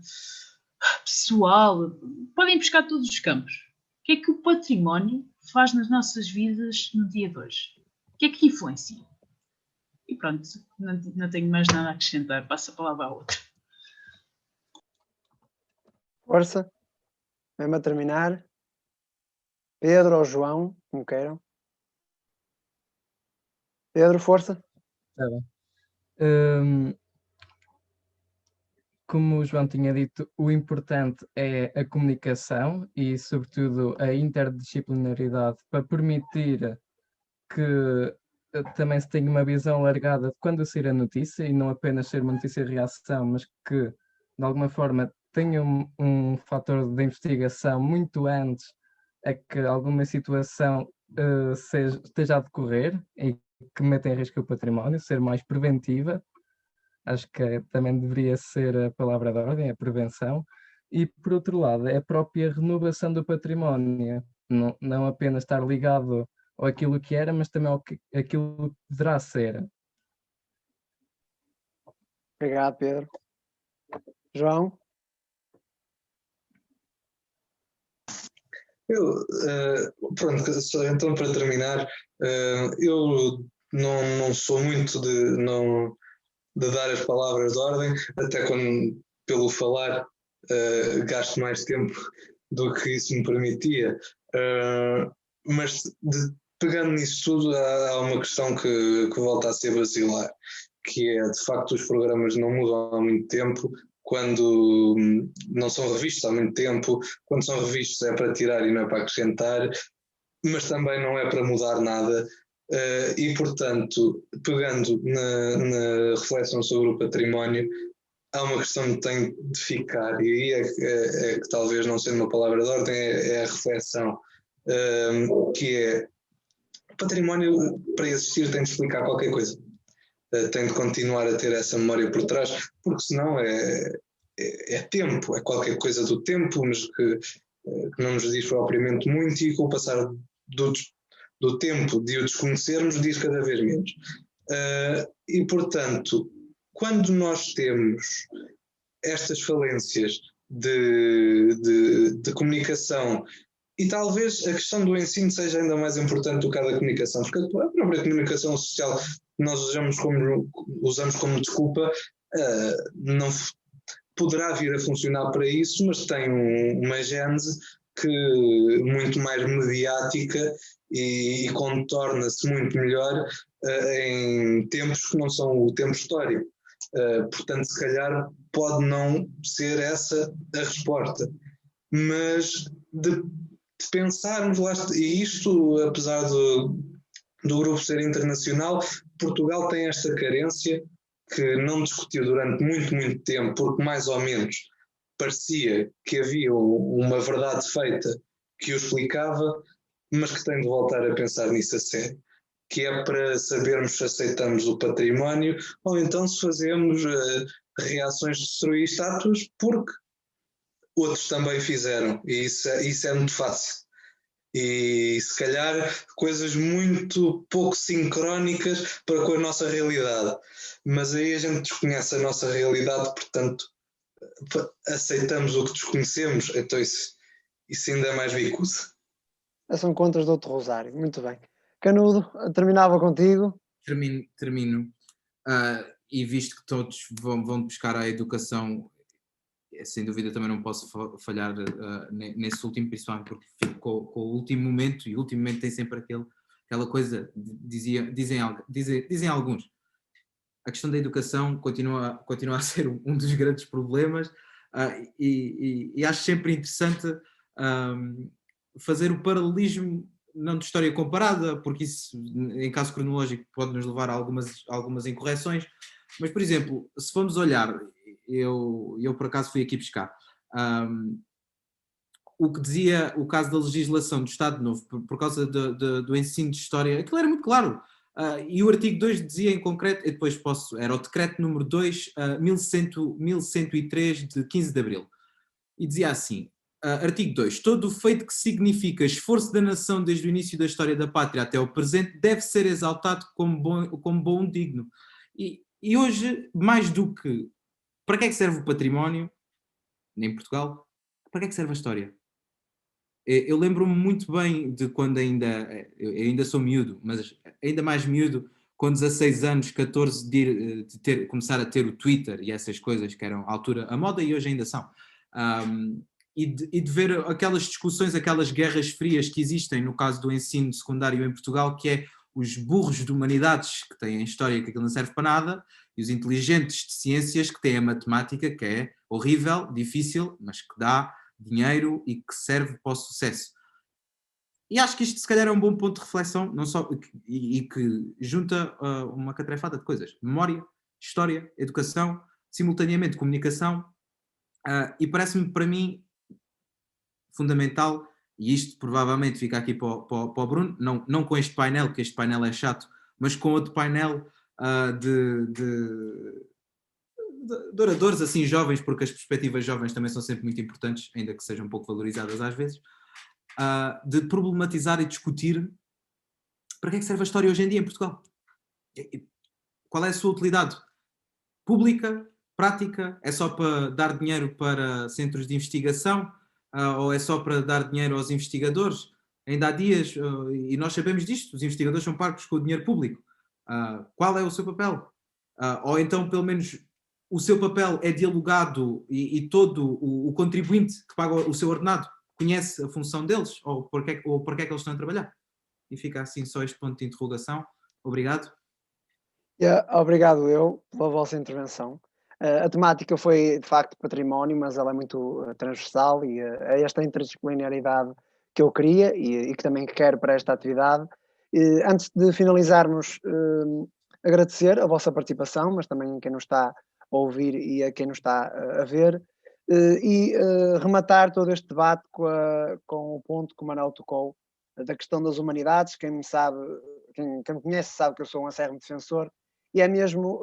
pessoal? Podem buscar todos os campos. O que é que o património faz nas nossas vidas no dia de hoje? O que é que influencia? E pronto, não tenho mais nada a acrescentar. Passo a palavra à outra. Força. Mesmo a terminar. Pedro ou João, como queiram. Pedro, força. Tá bem. Como o João tinha dito, o importante é a comunicação e, sobretudo, a interdisciplinaridade para permitir que também se tenha uma visão alargada de quando sair a notícia e não apenas ser uma notícia de reação, mas que, de alguma forma, tenha um fator de investigação muito antes a que alguma situação esteja a decorrer e que meta em risco o património, ser mais preventiva. Acho que também deveria ser a palavra de ordem, a prevenção. E, por outro lado, é a própria renovação do património, não apenas estar ligado àquilo que era, mas também àquilo que poderá ser. Obrigado, Pedro. João? Pronto, então para terminar, eu não sou muito de dar as palavras de ordem, até quando, pelo falar, gasto mais tempo do que isso me permitia. Mas pegando nisso tudo, há uma questão que volta a ser basilar, que é, de facto, os programas não mudam há muito tempo. Quando não são revistos há muito tempo, quando são revistos é para tirar e não é para acrescentar, mas também não é para mudar nada. E, portanto, pegando na reflexão sobre o património, há uma questão que tem de ficar, e aí é que talvez não sendo uma palavra de ordem, é a reflexão, que é: o património, para existir, tem de explicar qualquer coisa. Tem de continuar a ter essa memória por trás, porque senão é tempo, é qualquer coisa do tempo, mas que não nos diz propriamente muito, e com o passar do tempo de o desconhecermos, diz cada vez menos. E, portanto, quando nós temos estas falências de comunicação, e talvez a questão do ensino seja ainda mais importante do que a da comunicação, porque a própria comunicação social que nós usamos como desculpa não poderá vir a funcionar para isso, mas tem uma gênese que muito mais mediática e contorna-se muito melhor em tempos que não são o tempo histórico. Portanto, se calhar pode não ser essa a resposta, mas de pensarmos lá, e isto, apesar do grupo ser internacional, Portugal tem esta carência que não discutiu durante muito, muito tempo, porque mais ou menos parecia que havia uma verdade feita que o explicava, mas que tem de voltar a pensar nisso a sério, que é para sabermos se aceitamos o património ou então se fazemos reações de destruir estátuas, porque outros também fizeram, e isso é muito fácil. E se calhar coisas muito pouco sincrónicas para com a nossa realidade. Mas aí a gente desconhece a nossa realidade, portanto aceitamos o que desconhecemos, então isso ainda é mais bicudo. São contas de outro rosário, muito bem. Canudo, terminava contigo. Termino. E visto que todos vão buscar a educação, sem dúvida também não posso falhar nesse último, principalmente porque fico com o último momento, e o último momento tem sempre aquela coisa, dizem alguns. A questão da educação continua a ser um dos grandes problemas, e acho sempre interessante fazer o paralelismo, não de história comparada, porque isso, em caso cronológico, pode nos levar a algumas incorreções, mas, por exemplo, se formos olhar, eu por acaso fui aqui buscar o que dizia o caso da legislação do Estado Novo por causa do ensino de história, aquilo era muito claro. E o artigo 2 dizia em concreto, era o decreto número 2, 1103 de 15 de Abril, e dizia assim: artigo 2. Todo o feito que significa esforço da nação desde o início da história da pátria até o presente deve ser exaltado como bom digno. E hoje, mais do que para que é que serve o património, em Portugal, para que é que serve a história? Eu lembro-me muito bem de quando eu ainda sou miúdo, mas ainda mais miúdo, com 16 anos, 14, começar a ter o Twitter e essas coisas que eram à altura a moda e hoje ainda são. E de ver aquelas discussões, aquelas guerras frias que existem no caso do ensino secundário em Portugal, que é os burros de humanidades que têm a história que aquilo não serve para nada, e os inteligentes de ciências que têm a matemática, que é horrível, difícil, mas que dá dinheiro e que serve para o sucesso. E acho que isto se calhar é um bom ponto de reflexão, não só, e que junta uma catrefada de coisas. Memória, história, educação, simultaneamente comunicação, e parece-me para mim fundamental, e isto provavelmente fica aqui para o Bruno, não com este painel, que este painel é chato, mas com outro painel de oradores assim jovens, porque as perspectivas jovens também são sempre muito importantes, ainda que sejam um pouco valorizadas às vezes, de problematizar e discutir para que é que serve a história hoje em dia em Portugal. Qual é a sua utilidade? Pública? Prática? É só para dar dinheiro para centros de investigação? Ou é só para dar dinheiro aos investigadores? Ainda há dias, e nós sabemos disto, os investigadores são pagos com o dinheiro público. Qual é o seu papel? Ou então, pelo menos, o seu papel é dialogado e todo o contribuinte que paga o seu ordenado conhece a função deles? Ou para que é que eles estão a trabalhar? E fica assim só este ponto de interrogação. Obrigado. Obrigado eu pela vossa intervenção. A temática foi, de facto, património, mas ela é muito transversal e é esta interdisciplinaridade que eu queria e que também quero para esta atividade. Antes de finalizarmos, agradecer a vossa participação, mas também a quem nos está a ouvir e a quem nos está a ver, e rematar todo este debate com o ponto que o Manuel tocou, da questão das humanidades. Quem me conhece sabe que eu sou um acérrimo defensor, e é mesmo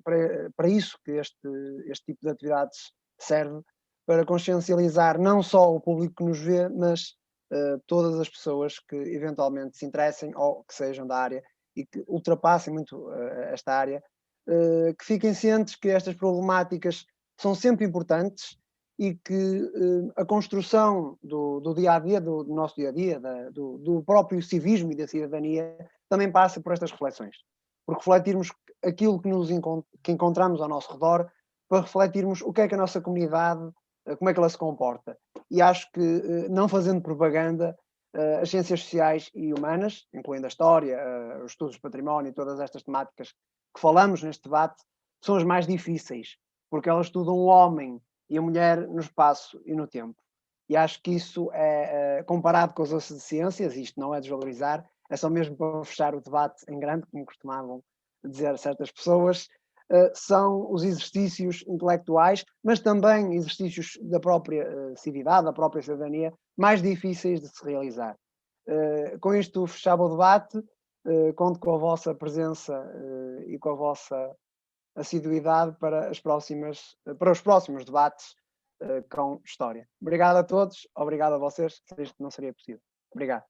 para isso que este tipo de atividades serve, para consciencializar não só o público que nos vê, mas todas as pessoas que eventualmente se interessem ou que sejam da área e que ultrapassem muito esta área, que fiquem cientes que estas problemáticas são sempre importantes e que a construção do dia-a-dia, do nosso dia-a-dia, do próprio civismo e da cidadania, também passa por estas reflexões. Por refletirmos aquilo que encontramos ao nosso redor, para refletirmos o que é que a nossa comunidade, como é que ela se comporta. E acho que, não fazendo propaganda, as ciências sociais e humanas, incluindo a história, os estudos de património e todas estas temáticas que falamos neste debate, são as mais difíceis, porque elas estudam o homem e a mulher no espaço e no tempo. E acho que isso é, comparado com as outras ciências, isto não é desvalorizar, é só mesmo para fechar o debate em grande, como costumavam dizer certas pessoas, são os exercícios intelectuais, mas também exercícios da própria civilidade, da própria cidadania, mais difíceis de se realizar. Com isto fechava o debate, conto com a vossa presença e com a vossa assiduidade para os próximos debates com história. Obrigado a todos, obrigado a vocês, se isto não seria possível. Obrigado.